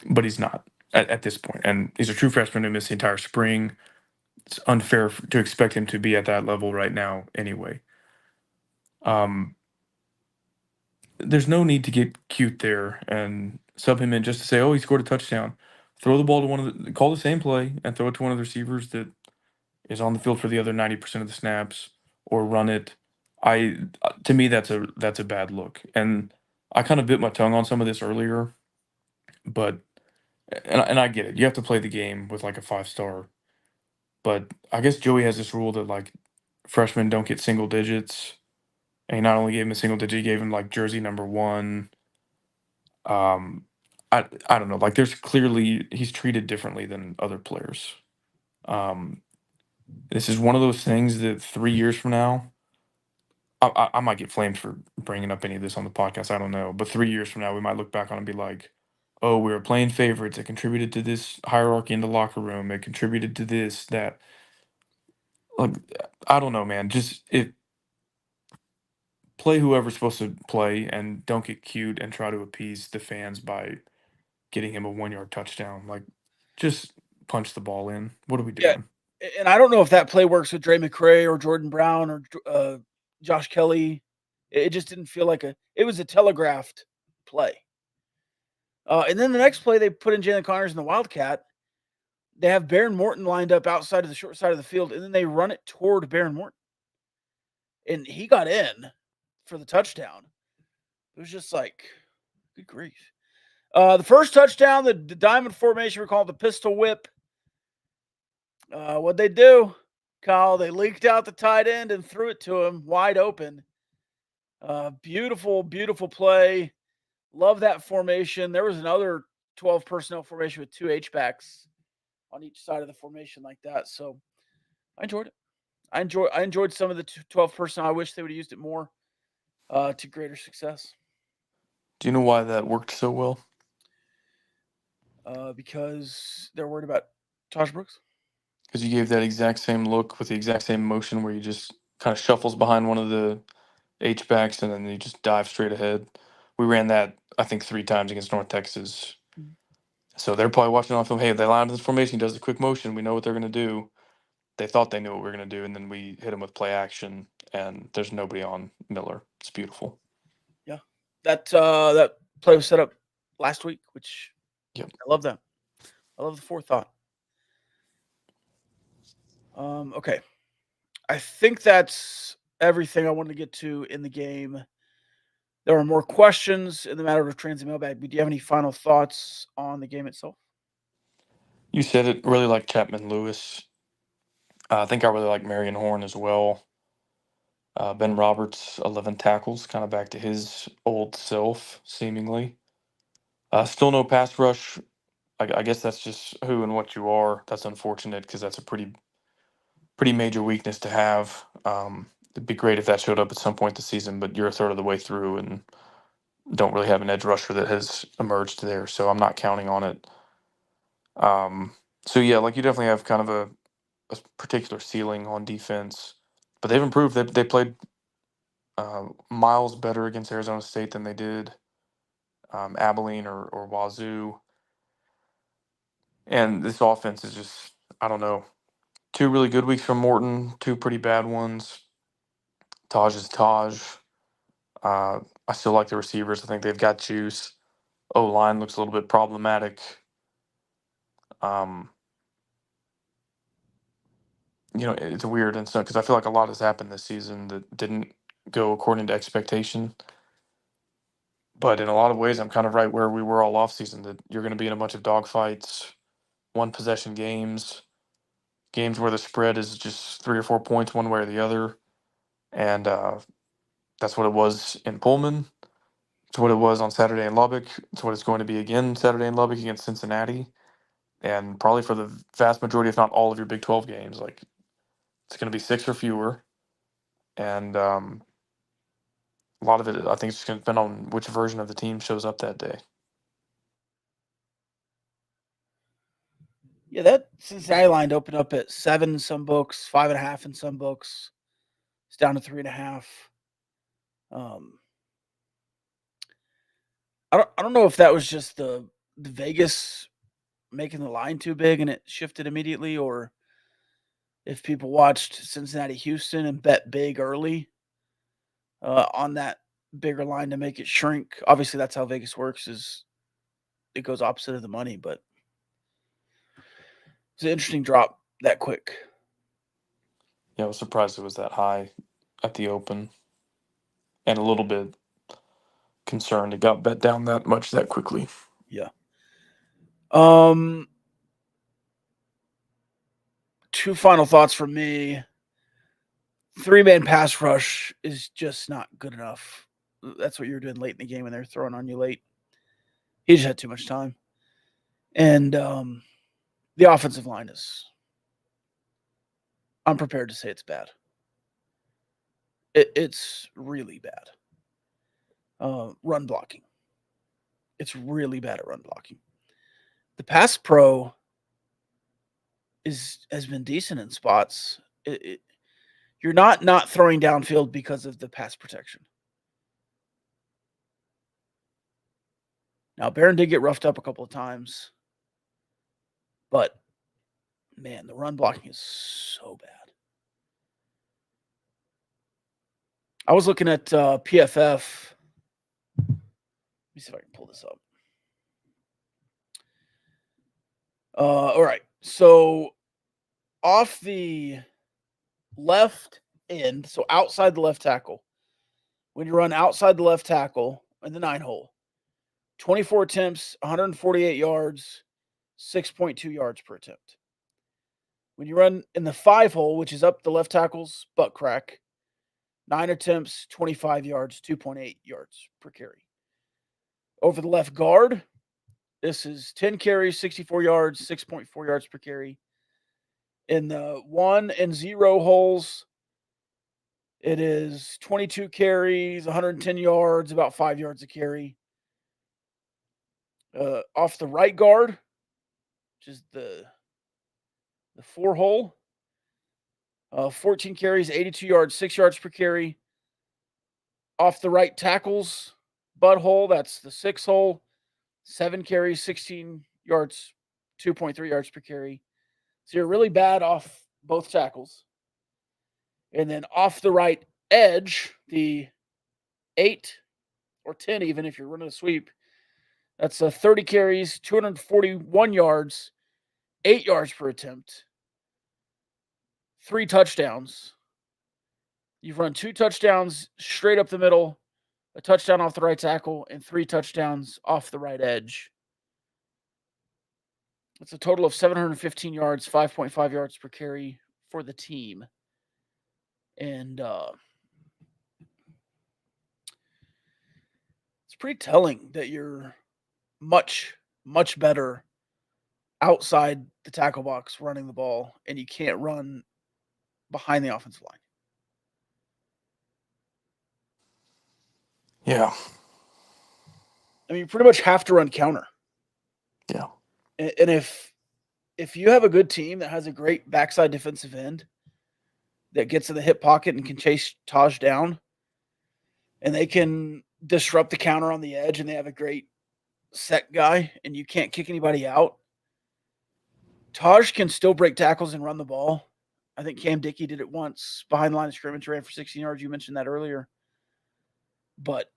But he's not at this point. And he's a true freshman who missed the entire spring. It's unfair to expect him to be at that level right now anyway. There's no need to get cute there and sub him in just to say, oh, he scored a touchdown. Throw the ball to call the same play and throw it to one of the receivers that is on the field for the other 90% of the snaps, or run it. To me, that's a bad look. And I kind of bit my tongue on some of this earlier. but and I get it. You have to play the game with like a 5-star. But I guess Joey has this rule that like freshmen don't get single digits. And he not only gave him a single digit, he gave him like jersey number 1. Um, I don't know. Like there's clearly he's treated differently than other players. Um, this is one of those things that 3 years from now, I might get flamed for bringing up any of this on the podcast. I don't know, but 3 years from now, we might look back on it and be like, "Oh, we were playing favorites. It contributed to this hierarchy in the locker room. It contributed to this, that." Like, I don't know, man. Just play whoever's supposed to play, and don't get cute and try to appease the fans by getting him a 1-yard touchdown. Like, just punch the ball in. What are we Yeah, doing? and I don't know if that play works with Dre McCray or Jordan Brown or Josh Kelly. It just didn't feel like it was a telegraphed play. And then the next play, they put in Jalen Connors in the Wildcat. They have Baron Morton lined up outside of the short side of the field, and then they run it toward Baron Morton. And he got in for the touchdown. It was just like, good grief. The first touchdown, the diamond formation, we call it the pistol whip. What'd they do, Kyle? They leaked out the tight end and threw it to him wide open. Beautiful, beautiful play. Love that formation. There was another 12 personnel formation with 2 H-backs on each side of the formation like that. So I enjoyed it. I enjoyed some of the 12 personnel. I wish they would have used it more to greater success. Do you know why that worked so well? Because they're worried about Tosh Brooks. Because you gave that exact same look with the exact same motion where you just kind of shuffles behind one of the H-backs and then you just dive straight ahead. We ran that, I think, 3 times against North Texas. Mhm. So they're probably watching on film. Hey, they line up this formation. He does the quick motion. We know what they're going to do. They thought they knew what we were going to do, and then we hit them with play action, and there's nobody on Miller. It's beautiful. Yeah, that play was set up last week, which Yep. I love that. I love the forethought. Okay, I think that's everything I wanted to get to in the game. There are more questions in the Matador Transit Mailbag. But do you have any final thoughts on the game itself? You said it. Really like Chapman Lewis. I think I really like Marion Horn as well. Ben Roberts, 11 tackles, kind of back to his old self, seemingly. Still no pass rush. I guess that's just who and what you are. That's unfortunate because that's a pretty major weakness to have. It'd be great if that showed up at some point this season, but you're a third of the way through and don't really have an edge rusher that has emerged there, so I'm not counting on it. So yeah, like you definitely have kind of a particular ceiling on defense, but they've improved. They played miles better against Arizona State than they did Abilene or Wazoo. And this offense is just, I don't know, 2 really good weeks from Morton, 2 pretty bad ones. Taj is Taj. I still like the receivers. I think they've got juice. O-line looks a little bit problematic. Um, it's weird and stuff because I feel like a lot has happened this season that didn't go according to expectation. But in a lot of ways, I'm kind of right where we were all offseason, that you're going to be in a bunch of dogfights, 1-possession games where the spread is just 3 or 4 points one way or the other. And that's what it was in Pullman. It's what it was on Saturday in Lubbock. It's what it's going to be again Saturday in Lubbock against Cincinnati. And probably for the vast majority, if not all of your Big 12 games, like it's going to be 6 or fewer. And a lot of it, I think, is just going to depend on which version of the team shows up that day. Yeah, that Cincinnati line opened up at 7 in some books, 5.5 in some books. It's down to 3.5. I don't know if that was just the Vegas making the line too big and it shifted immediately, or if people watched Cincinnati Houston and bet big early on that bigger line to make it shrink. Obviously, that's how Vegas works, is it goes opposite of the money, but it's an interesting drop that quick. Yeah, I was surprised it was that high at the open, and a little bit concerned it got bet down that much that quickly. Yeah. Two final thoughts from me. 3-man pass rush is just not good enough. That's what you were doing late in the game when they were throwing on you late. He just had too much time. And the offensive line is, I'm prepared to say it's bad. It's really bad. Run blocking. It's really bad at run blocking. The pass pro has been decent in spots. You're not throwing downfield because of the pass protection. Now, Barron did get roughed up a couple of times, but man, the run blocking is so bad. I was looking at PFF. Let me see if I can pull this up. All right. So off the left end, so outside the left tackle, when you run outside the left tackle in the 9-hole, 24 attempts, 148 yards, 6.2 yards per attempt. When you run in the 5-hole, which is up the left tackle's butt crack, 9 attempts, 25 yards, 2.8 yards per carry. Over the left guard, this is 10 carries, 64 yards, 6.4 yards per carry. In the 1 and 0 holes, it is 22 carries, 110 yards, about 5 yards a carry. Off the right guard, which is the 4-hole, 14 carries, 82 yards, 6 yards per carry. Off the right tackle's butthole, that's the 6-hole, 7 carries, 16 yards, 2.3 yards per carry. So you're really bad off both tackles. And then off the right edge, the 8 or 10, even if you're running a sweep, that's 30 carries, 241 yards, 8 yards per attempt, 3 touchdowns. You've run 2 touchdowns straight up the middle, a touchdown off the right tackle, and 3 touchdowns off the right edge. It's a total of 715 yards, 5.5 yards per carry for the team. And it's pretty telling that you're much, much better outside the tackle box running the ball, and you can't run behind the offensive line. Yeah. I mean, you pretty much have to run counter. Yeah. And if you have a good team that has a great backside defensive end that gets in the hip pocket and can chase Taj down, and they can disrupt the counter on the edge, and they have a great set guy, and you can't kick anybody out, Taj can still break tackles and run the ball. I think Cam Dickey did it once behind the line of scrimmage, ran for 16 yards. You mentioned that earlier. But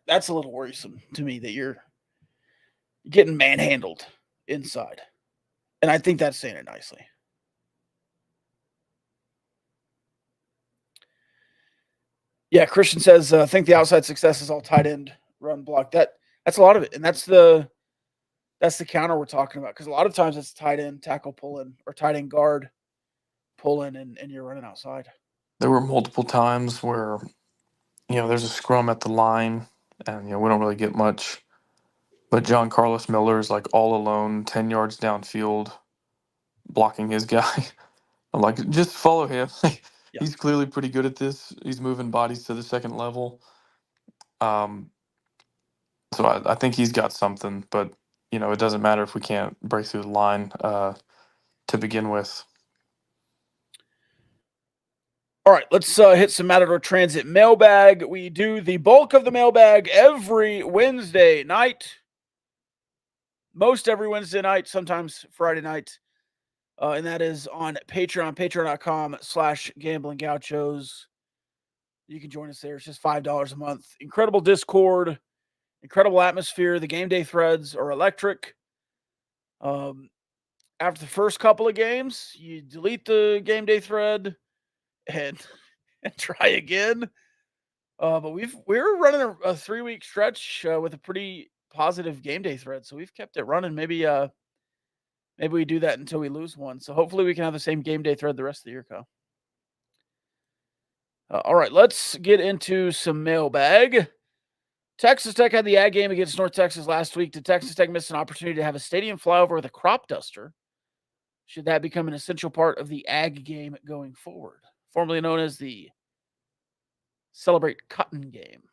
that's a little worrisome to me that you're getting manhandled inside. And I think that's saying it nicely. Yeah, Christian says, I think the outside success is all tight end run block. That's a lot of it. And that's the counter we're talking about. Because a lot of times it's tight end tackle pull-in or tight end guard pull-in and you're running outside. There were multiple times where, there's a scrum at the line and, we don't really get much. But John Carlos Miller is like all alone, 10 yards downfield, blocking his guy. I'm like, just follow him. Yeah. He's clearly pretty good at this. He's moving bodies to the second level. So I think he's got something, but, it doesn't matter if we can't break through the line to begin with. All right, let's hit some Matador Transit Mailbag. We do the bulk of the mailbag every Wednesday night. Most every Wednesday night, sometimes Friday night. And that is on Patreon, patreon.com/Gamblin Gauchos. You can join us there. It's just $5 a month. Incredible Discord, incredible atmosphere. The game day threads are electric. After the first couple of games, you delete the game day thread and try again. But we're running a 3-week stretch with a pretty positive game day thread, so we've kept it running. Maybe we do that until we lose one. So hopefully we can have the same game day thread the rest of the year, Kyle. All right, let's get into some mailbag. Texas Tech had the Ag game against North Texas last week. Did Texas Tech miss an opportunity to have a stadium flyover with a crop duster? Should that become an essential part of the Ag game going forward? Formerly known as the Celebrate Cotton game.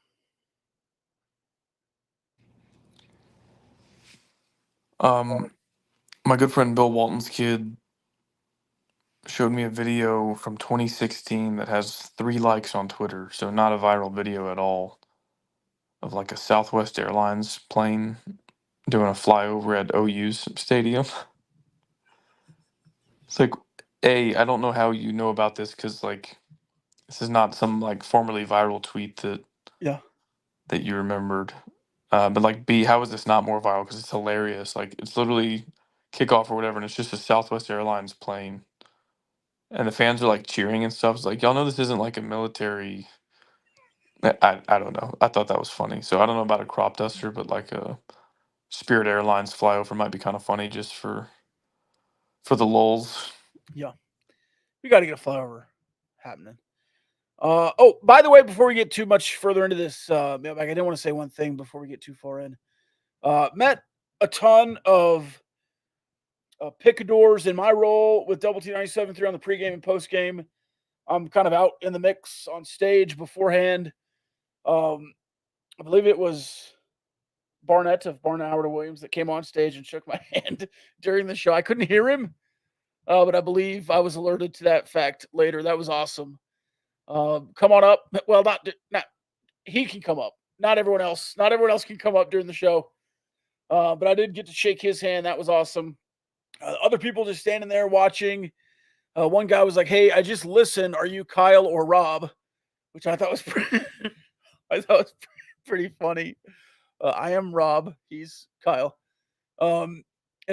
My good friend Bill Walton's kid showed me a video from 2016 that has 3 likes on Twitter, so not a viral video at all, of like a Southwest Airlines plane doing a flyover at OU's stadium. It's like, I don't know how you know about this, because like this is not some like formerly viral tweet that you remembered. But like, B, how is this not more viral? Because it's hilarious. Like, it's literally kickoff or whatever, and it's just a Southwest Airlines plane, and the fans are like cheering and stuff. It's like, y'all know this isn't like a military. I don't know. I thought that was funny. So I don't know about a crop duster, but like a Spirit Airlines flyover might be kind of funny just for the lulz. Yeah, we got to get a flyover happening. Oh, by the way, before we get too much further into this mailbag, I didn't want to say one thing before we get too far in. Met a ton of picadors in my role with Double T 97.3 on the pregame and postgame. I'm kind of out in the mix on stage beforehand. I believe it was Barnett Howard Williams that came on stage and shook my hand during the show. I couldn't hear him, but I believe I was alerted to that fact later. That was awesome. Come on up. Well, not he can come up. Not everyone else can come up during the show. But I did get to shake his hand. That was awesome. Other people just standing there watching. One guy was like, "Hey, I just listened. Are you Kyle or Rob?" Which I thought was pretty funny. I am Rob. He's Kyle. And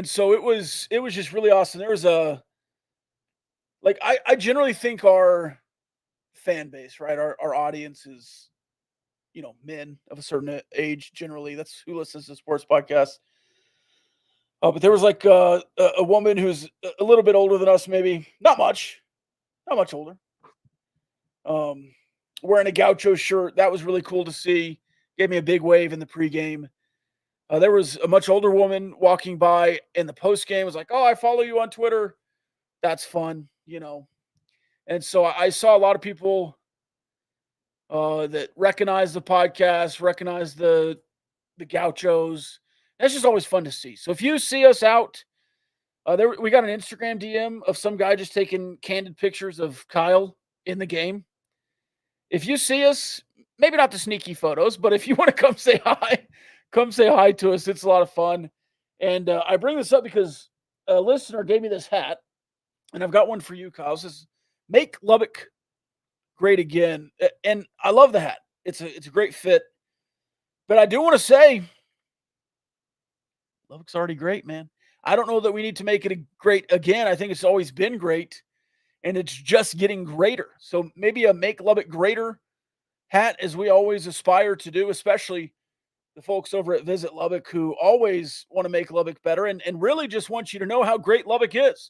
so it was just really awesome. There was I generally think our fan base, right? Our audience is, men of a certain age. Generally, that's who listens to sports podcasts. But there was like a woman who's a little bit older than us, maybe not much older. Wearing a Gaucho shirt. That was really cool to see. Gave me a big wave in the pregame. There was a much older woman walking by in the postgame. Was like, "Oh, I follow you on Twitter." That's fun, And so I saw a lot of people that recognize the podcast, recognize the Gauchos. That's just always fun to see. So if you see us out, we got an Instagram DM of some guy just taking candid pictures of Kyle in the game. If you see us, maybe not the sneaky photos, but if you want to come say hi to us. It's a lot of fun. And I bring this up because a listener gave me this hat, and I've got one for you, Kyle. It says, "Make Lubbock great again." And I love the hat. It's a great fit. But I do want to say, Lubbock's already great, man. I don't know that we need to make it great again. I think it's always been great, and it's just getting greater. So maybe a Make Lubbock Greater hat, as we always aspire to do, especially the folks over at Visit Lubbock, who always want to make Lubbock better and really just want you to know how great Lubbock is.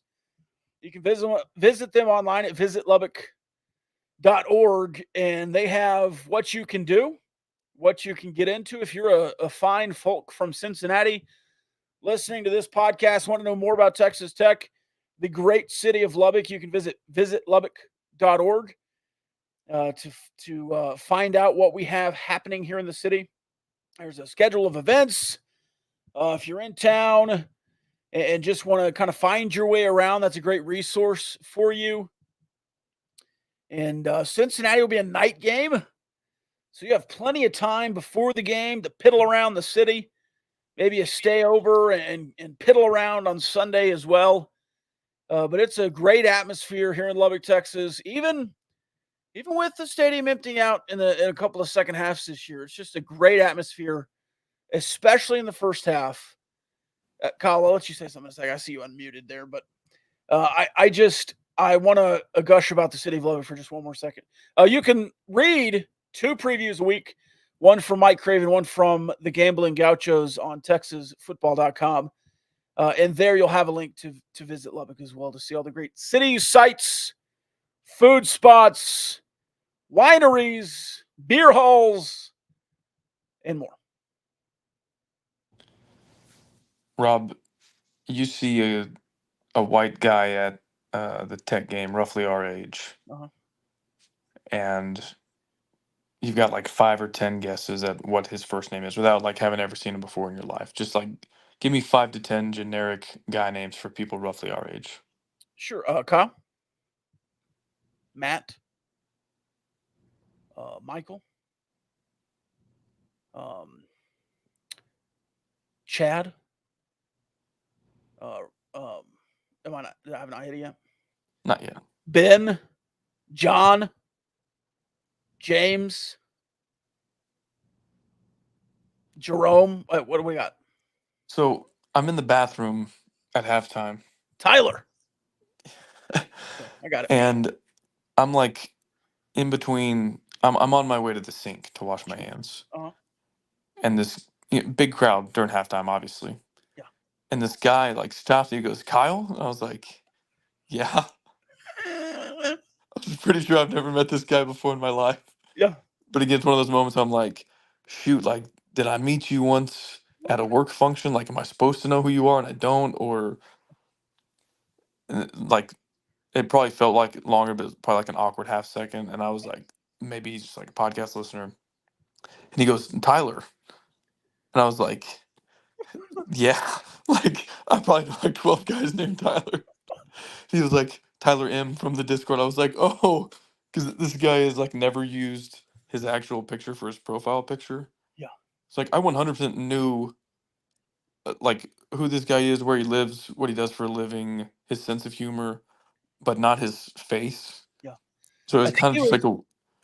You can visit them online at visitlubbock.org, and they have what you can do, what you can get into. If you're a fine folk from Cincinnati listening to this podcast, want to know more about Texas Tech, the great city of Lubbock, you can visit visitlubbock.org to find out what we have happening here in the city. There's a schedule of events. If you're in town and just want to kind of find your way around, that's a great resource for you. And Cincinnati will be a night game, so you have plenty of time before the game to piddle around the city. Maybe a stay over and piddle around on Sunday as well. But it's a great atmosphere here in Lubbock, Texas. Even with the stadium emptying out in a couple of second halves this year, it's just a great atmosphere, especially in the first half. Kyle, I'll let you say something in a second. I see you unmuted there, but I want to gush about the city of Lubbock for just one more second. You can read 2 previews a week. one from Mike Craven, one from the Gamblin Gauchos on TexasFootball.com. And there you'll have a link to visit Lubbock as well to see all the great city sites, food spots, wineries, beer halls, and more. Rob, you see a white guy at the Tech game, roughly our age, and you've got like 5 or 10 guesses at what his first name is without like having ever seen him before in your life. Just like give me 5 to 10 generic guy names for people roughly our age. Sure. Kyle, Matt, Michael, Chad. Am I not? I have not hit it yet. Not yet. Ben, John, James, Jerome. What do we got? So I'm in the bathroom at halftime. Tyler. I got it. And I'm like in between. I'm on my way to the sink to wash my hands. And this big crowd during halftime, obviously. Yeah. And this guy like stops me. He goes, "Kyle?" And I was like, "Yeah." I was pretty sure I've never met this guy before in my life. Yeah. But again, it's one of those moments I'm like, shoot, like, did I meet you once at a work function? Like, am I supposed to know who you are and I don't? Or, like, it probably felt like longer, but it was probably like an awkward half second. And I was like, maybe he's just like a podcast listener. And he goes, "Tyler." And I was like, yeah. Like, I probably know like 12 guys named Tyler. He was like, "Tyler M from the Discord." I was like, oh, because this guy has like never used his actual picture for his profile picture. Yeah. It's like I 100% knew like who this guy is, where he lives, what he does for a living, his sense of humor, but not his face. Yeah. So it was kind of just like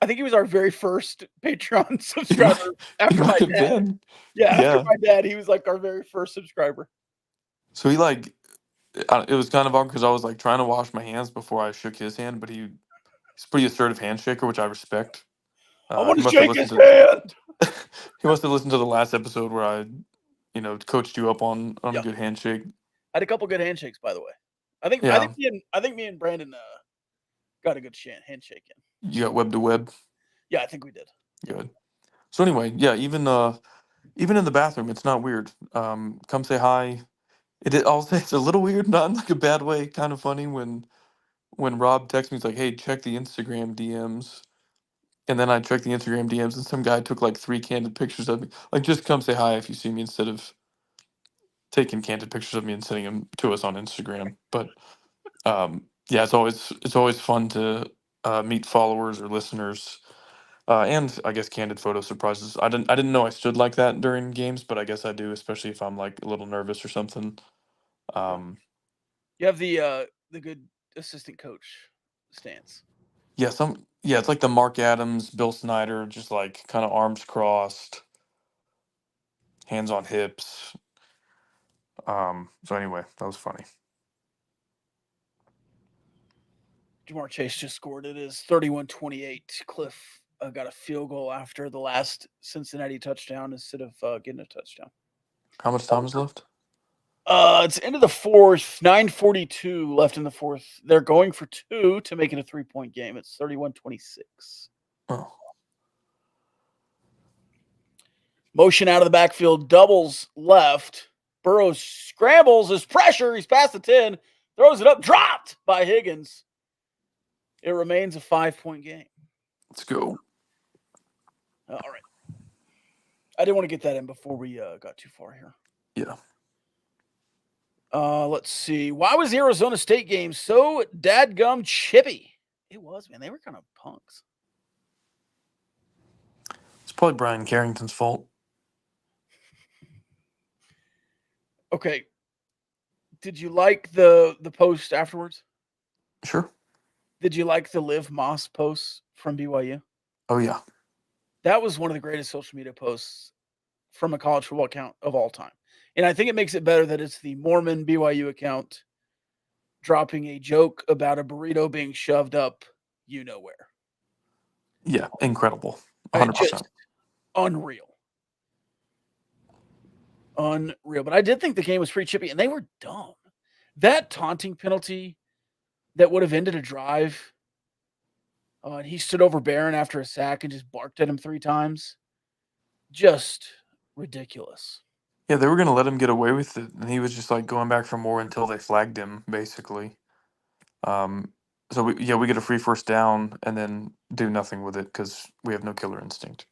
I think he was our very first Patreon subscriber after my dad. Been. Yeah, after my dad, he was like our very first subscriber. So he like, it was kind of awkward because I was like trying to wash my hands before I shook his hand, but he's a pretty assertive handshaker, which I respect. I want to shake his hand. He must have listened to the last episode where I, coached you up on a good handshake. I had a couple good handshakes, by the way. I think me and Brandon got a good handshake in. You got web to web? Yeah, I think we did. Good. So anyway, yeah, even in the bathroom, it's not weird. Come say hi. I'll say it's a little weird, not in like a bad way. Kind of funny when Rob texts me, he's like, "Hey, check the Instagram DMs." And then I checked the Instagram DMs, and some guy took like 3 candid pictures of me. Like, just come say hi if you see me, instead of taking candid pictures of me and sending them to us on Instagram. But yeah, it's always fun to meet followers or listeners, and I guess candid photo surprises. I didn't know I stood like that during games, but I guess I do, especially if I'm like a little nervous or something. You have the good assistant coach stance. Yeah, it's like the Mark Adams, Bill Snyder, just like kind of arms crossed, hands on hips. So anyway, that was funny. Jamar Chase just scored. It is 31-28. Cliff got a field goal after the last Cincinnati touchdown instead of getting a touchdown. How much time is left? It's into the fourth. 9:42 left in the fourth. They're going for 2 to make it a 3-point game. It's 31-26. Oh. Motion out of the backfield, doubles left. Burrows scrambles, his pressure. He's past the 10, throws it up, dropped by Higgins. It remains a 5-point game. Let's go. All right. I didn't want to get that in before we got too far here. Yeah. Let's see. Why was the Arizona State game so dadgum chippy? It was, man. They were kind of punks. It's probably Brian Carrington's fault. Okay. Did you like the post afterwards? Sure. Did you like the Liv Moss posts from BYU? Oh, yeah. That was one of the greatest social media posts from a college football account of all time. And I think it makes it better that it's the Mormon BYU account dropping a joke about a burrito being shoved up you know where. Yeah, incredible. 100%. unreal. But I did think the game was pretty chippy, and they were dumb. That taunting penalty that would have ended a drive, and he stood over Barron after a sack and just barked at him 3 times. Just ridiculous. Yeah, they were going to let him get away with it, and he was just like going back for more until they flagged him, basically. So we get a free first down and then do nothing with it because we have no killer instinct.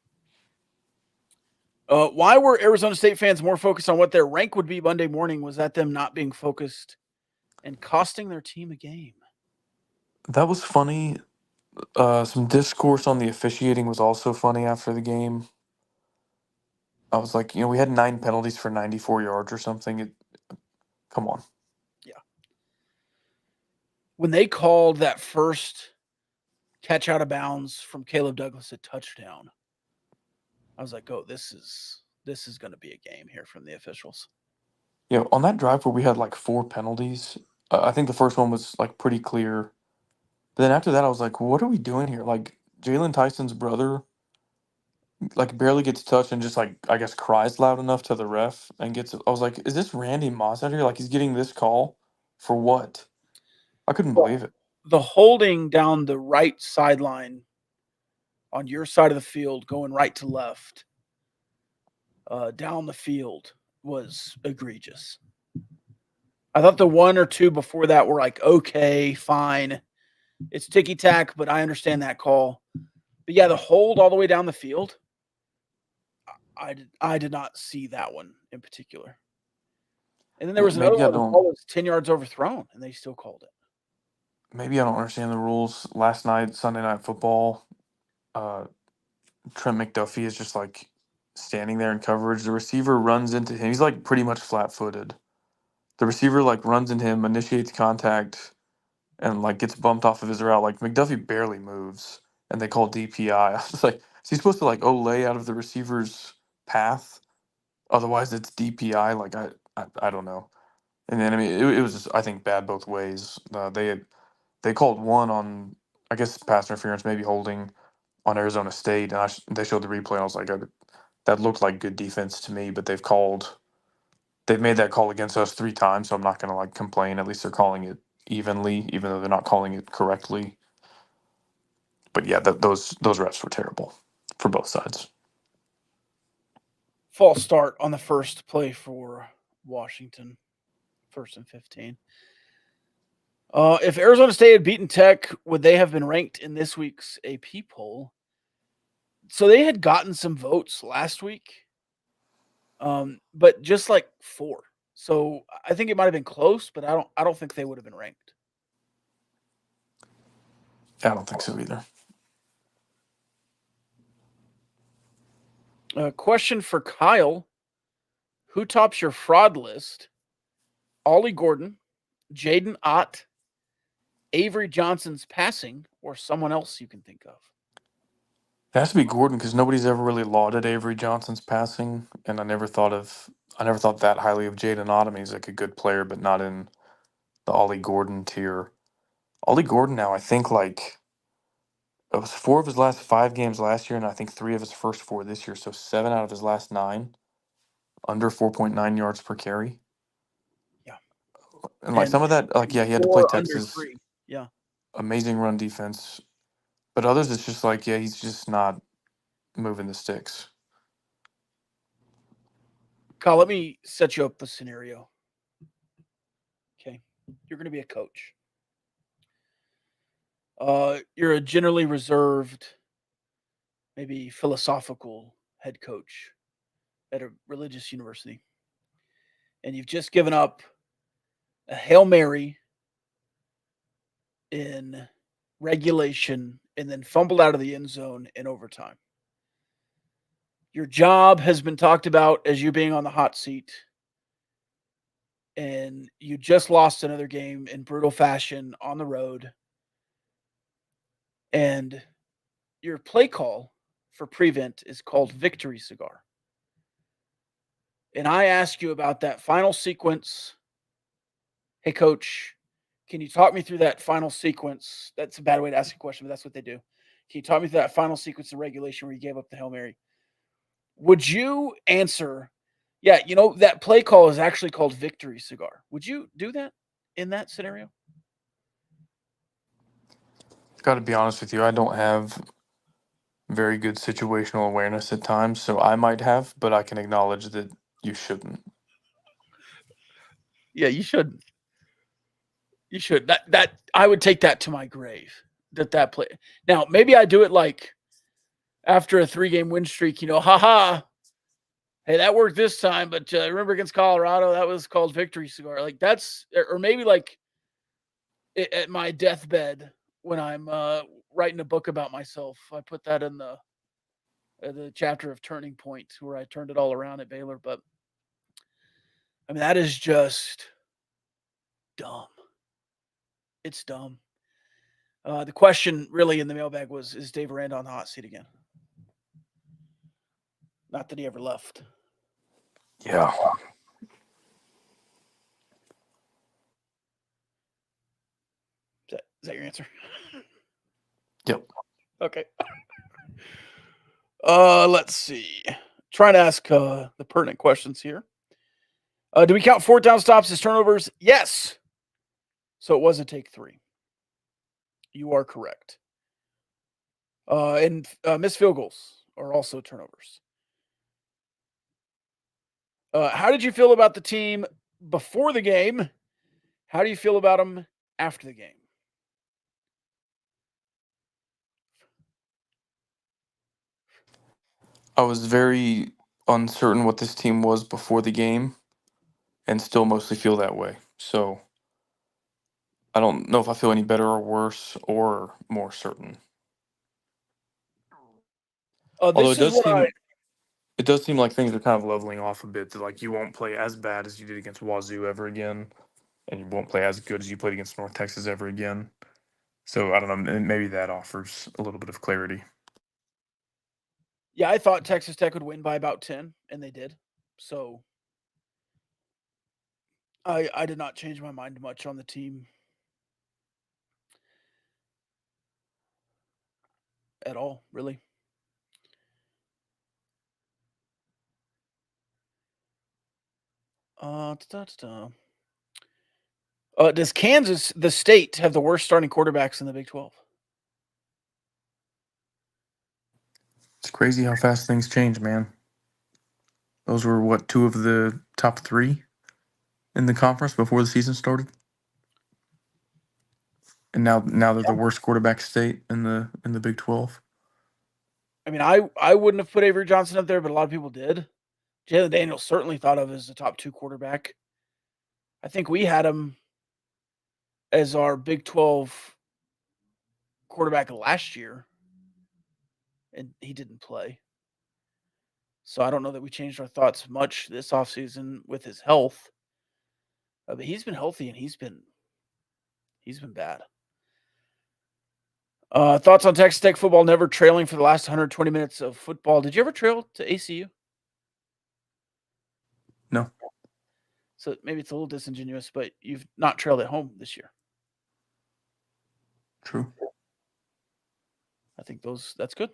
Why were Arizona State fans more focused on what their rank would be Monday morning? Was that them not being focused and costing their team a game? That was funny. Some discourse on the officiating was also funny after the game. I was like, we had 9 penalties for 94 yards or something. Come on. Yeah. When they called that first catch out of bounds from Caleb Douglas a touchdown, I was like, oh, this is going to be a game here from the officials. On that drive where we had like 4 penalties, I think the first one was like pretty clear. But then after that, I was like, what are we doing here? Like, Jalen Tyson's brother like barely gets touched and just like I guess cries loud enough to the ref and gets. I was like, is this Randy Moss out here? Like he's getting this call for what? I couldn't believe it. The holding down the right sideline on your side of the field, going right to left, down the field was egregious. I thought the 1 or 2 before that were like, okay, fine. It's ticky-tack, but I understand that call. But yeah, the hold all the way down the field, I did not see that one in particular. And then there was another one that was 10 yards overthrown, and they still called it. Maybe I don't understand the rules. Last night, Sunday Night Football, Trent McDuffie is just like standing there in coverage. The receiver runs into him. He's like pretty much flat-footed. The receiver like runs into him, initiates contact, and like gets bumped off of his route. Like McDuffie barely moves, and they call DPI. I was like, is he supposed to like lay out of the receiver's path? Otherwise, it's DPI. Like I don't know. And then I mean, it was just I think bad both ways. They called one on I guess pass interference, maybe holding on Arizona State, and they showed the replay. And I was like, that looked like good defense to me. But they've made that call against us 3 times, so I'm not going to like complain. At least they're calling it evenly, even though they're not calling it correctly. But yeah, those refs were terrible for both sides. False start on the first play for Washington, 1st and 15. If Arizona State had beaten Tech, would they have been ranked in this week's AP poll? So they had gotten some votes last week, but just like 4. So I think it might have been close, but I don't think they would have been ranked. I don't think so either. Question for Kyle. Who tops your fraud list? Ollie Gordon, Jaden Ott, Avery Johnson's passing, or someone else you can think of? It has to be Gordon because nobody's ever really lauded Avery Johnson's passing, and I never thought that highly of Jaden Ott. I mean, he's like a good player, but not in the Ollie Gordon tier. Ollie Gordon now, I think like it was 4 of his last 5 games last year, and I think 3 of his first 4 this year. So 7 out of his last 9 under 4.9 yards per carry. Yeah, and like some of that, like he had to play Texas. Yeah, amazing run defense, but others it's just like he's just not moving the sticks. Kyle, let me set you up the scenario. Okay, you're going to be a coach. You're a generally reserved, maybe philosophical head coach at a religious university. And you've just given up a Hail Mary in regulation and then fumbled out of the end zone in overtime. Your job has been talked about as you being on the hot seat. And you just lost another game in brutal fashion on the road. And your play call for prevent is called Victory Cigar. And I ask you about that final sequence. Hey, coach, can you talk me through that final sequence? That's a bad way to ask a question, but that's what they do. Can you talk me through that final sequence of regulation where you gave up the Hail Mary? would you answer, yeah, that play call is actually called Victory Cigar. Would you do that in that scenario? Got to be honest with you, I don't have very good situational awareness at times, so I might have, but I can acknowledge that you shouldn't. Yeah, you should. You should. That I would take that to my grave. That play. Now, maybe I do it like after a 3-game win streak, haha. Hey, that worked this time, but remember against Colorado, that was called Victory Cigar. Like that's, or maybe like at my deathbed when I'm writing a book about myself, I put that in the chapter of Turning Point where I turned it all around at Baylor. But I mean, that is just dumb. It's dumb. The question really in the mailbag was, is Dave Aranda on the hot seat again? Not that he ever left. Yeah. Is that your answer? Yep. Okay. Let's see. Trying to ask the pertinent questions here. Do we count 4th down stops as turnovers? Yes. So it was a take 3. You are correct. And missed field goals are also turnovers. How did you feel about the team before the game? How do you feel about them after the game? I was very uncertain what this team was before the game and still mostly feel that way. So I don't know if I feel any better or worse or more certain. Although This is what it does seem like things are kind of leveling off a bit. That like you won't play as bad as you did against Wazoo ever again, and you won't play as good as you played against North Texas ever again. So I don't know. Maybe that offers a little bit of clarity. Yeah, I thought Texas Tech would win by about 10, and they did. So I did not change my mind much on the team at all, really. Does Kansas, the state, have the worst starting quarterbacks in the Big 12? It's crazy how fast things change, man. Those were what, 2 of the top 3 in the conference before the season started, and now they're the worst quarterback state in the Big 12. I mean, I wouldn't have put Avery Johnson up there, but a lot of people did. Jalen Daniels certainly thought of as the top 2 quarterback. I think we had him as our Big 12 quarterback last year, and he didn't play. So I don't know that we changed our thoughts much this offseason with his health. But he's been healthy, and he's been bad. Thoughts on Texas Tech football never trailing for the last 120 minutes of football. Did you ever trail to ACU? No. So maybe it's a little disingenuous, but you've not trailed at home this year. True. I think that's good.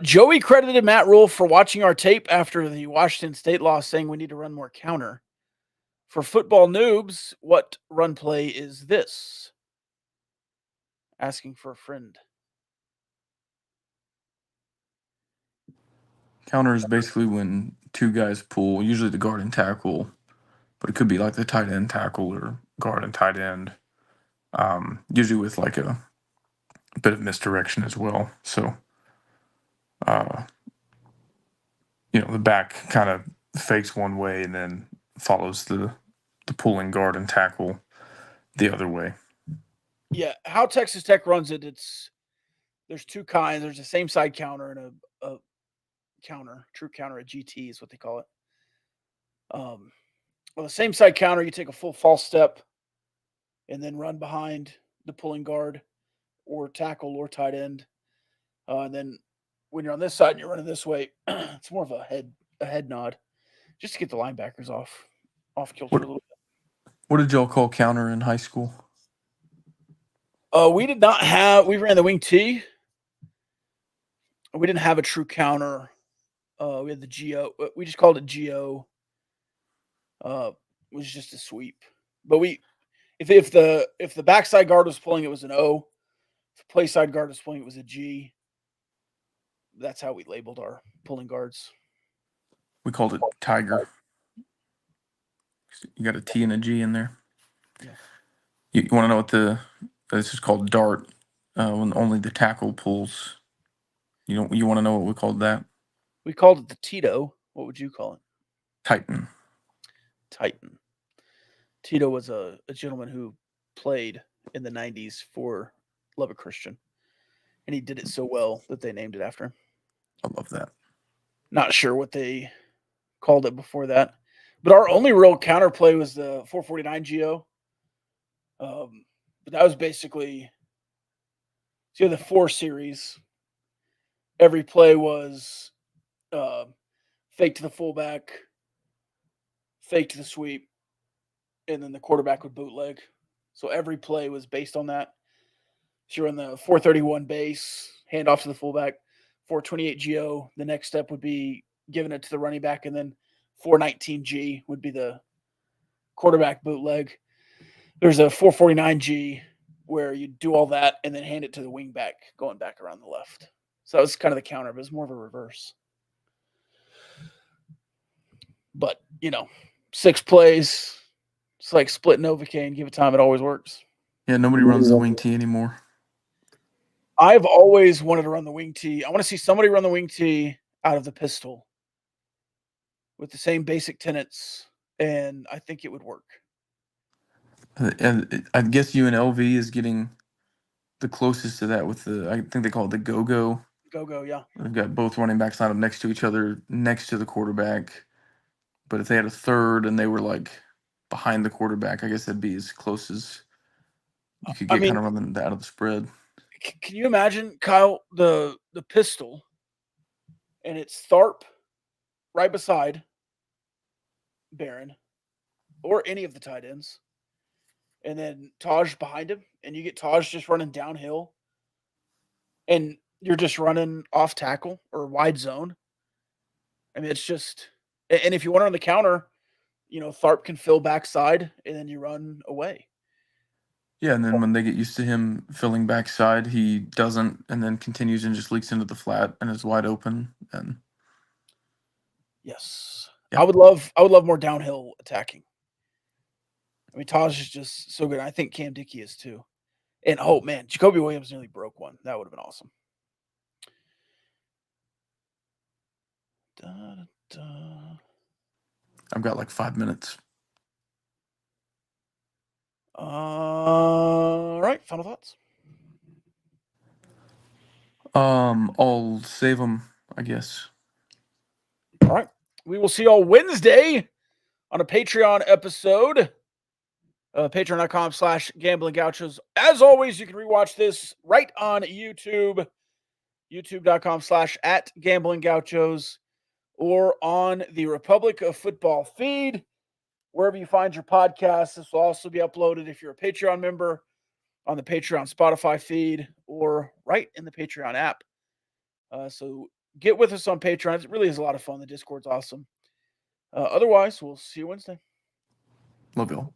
Joey credited Matt Rule for watching our tape after the Washington State loss, saying we need to run more counter. For football noobs, what run play is this? Asking for a friend. Counter is basically when 2 guys pull, usually the guard and tackle, but it could be like the tight end tackle or guard and tight end, usually with like a bit of misdirection as well. So, the back kind of fakes one way and then follows the pulling guard and tackle the other way. Yeah, how Texas Tech runs it, there's 2 kinds. There's a same side counter and a counter, true counter, a GT is what they call it. Well, the same side counter, you take a full false step and then run behind the pulling guard or tackle or tight end. And then when you're on this side and you're running this way, it's more of a head nod, just to get the linebackers off kilter a little bit. What did y'all call counter in high school? We did not have. We ran the wing T. We didn't have a true counter. We had the GO. We just called it GO. It was just a sweep. But if the backside guard was pulling, it was an O. If the play side guard was pulling, it was a G. That's how we labeled our pulling guards. We called it Tiger. You got a T and a G in there. Yeah. You want to know what this is called dart, when only the tackle pulls. You want to know what we called that? We called it the Tito. What would you call it? Titan. Titan. Tito was a gentleman who played in the 90s for Lubbock Christian. And he did it so well that they named it after him. I love that. Not sure what they called it before that. But our only real counterplay was the 449 GO. But that was basically the 4 series. Every play was fake to the fullback, fake to the sweep, and then the quarterback would bootleg. So every play was based on that. So you're on the 431 base, hand off to the fullback, 428 GO. The next step would be giving it to the running back, and then 419 G would be the quarterback bootleg. There's a 449 G where you do all that and then hand it to the wing back going back around the left. So that was kind of the counter, but it's more of a reverse. But, 6 plays. It's like split Novocaine. Give it time. It always works. Yeah, nobody runs the wing T anymore. I've always wanted to run the wing T. I want to see somebody run the wing T out of the pistol with the same basic tenets, and I think it would work. And I guess UNLV is getting the closest to that with I think they call it the go-go. Go, yeah. They've got both running backs lined up next to each other, next to the quarterback. But if they had a third and they were like behind the quarterback, I guess that'd be as close as you could get kind of running out of the spread. Can you imagine, Kyle, the pistol, and it's Tharp right beside Barron or any of the tight ends, and then Taj behind him, and you get Taj just running downhill, and you're just running off tackle or wide zone. I mean, it's just – and if you want to run the counter, Tharp can fill backside, and then you run away. Yeah, and then when they get used to him filling backside, he doesn't, and then continues and just leaks into the flat and is wide open. And yes, yeah. I would love more downhill attacking. I mean, Taj is just so good. I think Cam Dickey is too. And oh man, Jacoby Williams nearly broke one. That would have been awesome. I've got like 5 minutes. All right, final thoughts. I'll save them, I guess. All right, we will see y'all Wednesday on a Patreon episode. Patreon.com/Gamblin Gauchos. As always, you can rewatch this right on YouTube. YouTube.com/@Gamblin Gauchos, or on the Republic of Football feed. Wherever you find your podcasts, this will also be uploaded if you're a Patreon member on the Patreon Spotify feed or right in the Patreon app. So get with us on Patreon. It really is a lot of fun. The Discord's awesome. Otherwise, we'll see you Wednesday. Love y'all.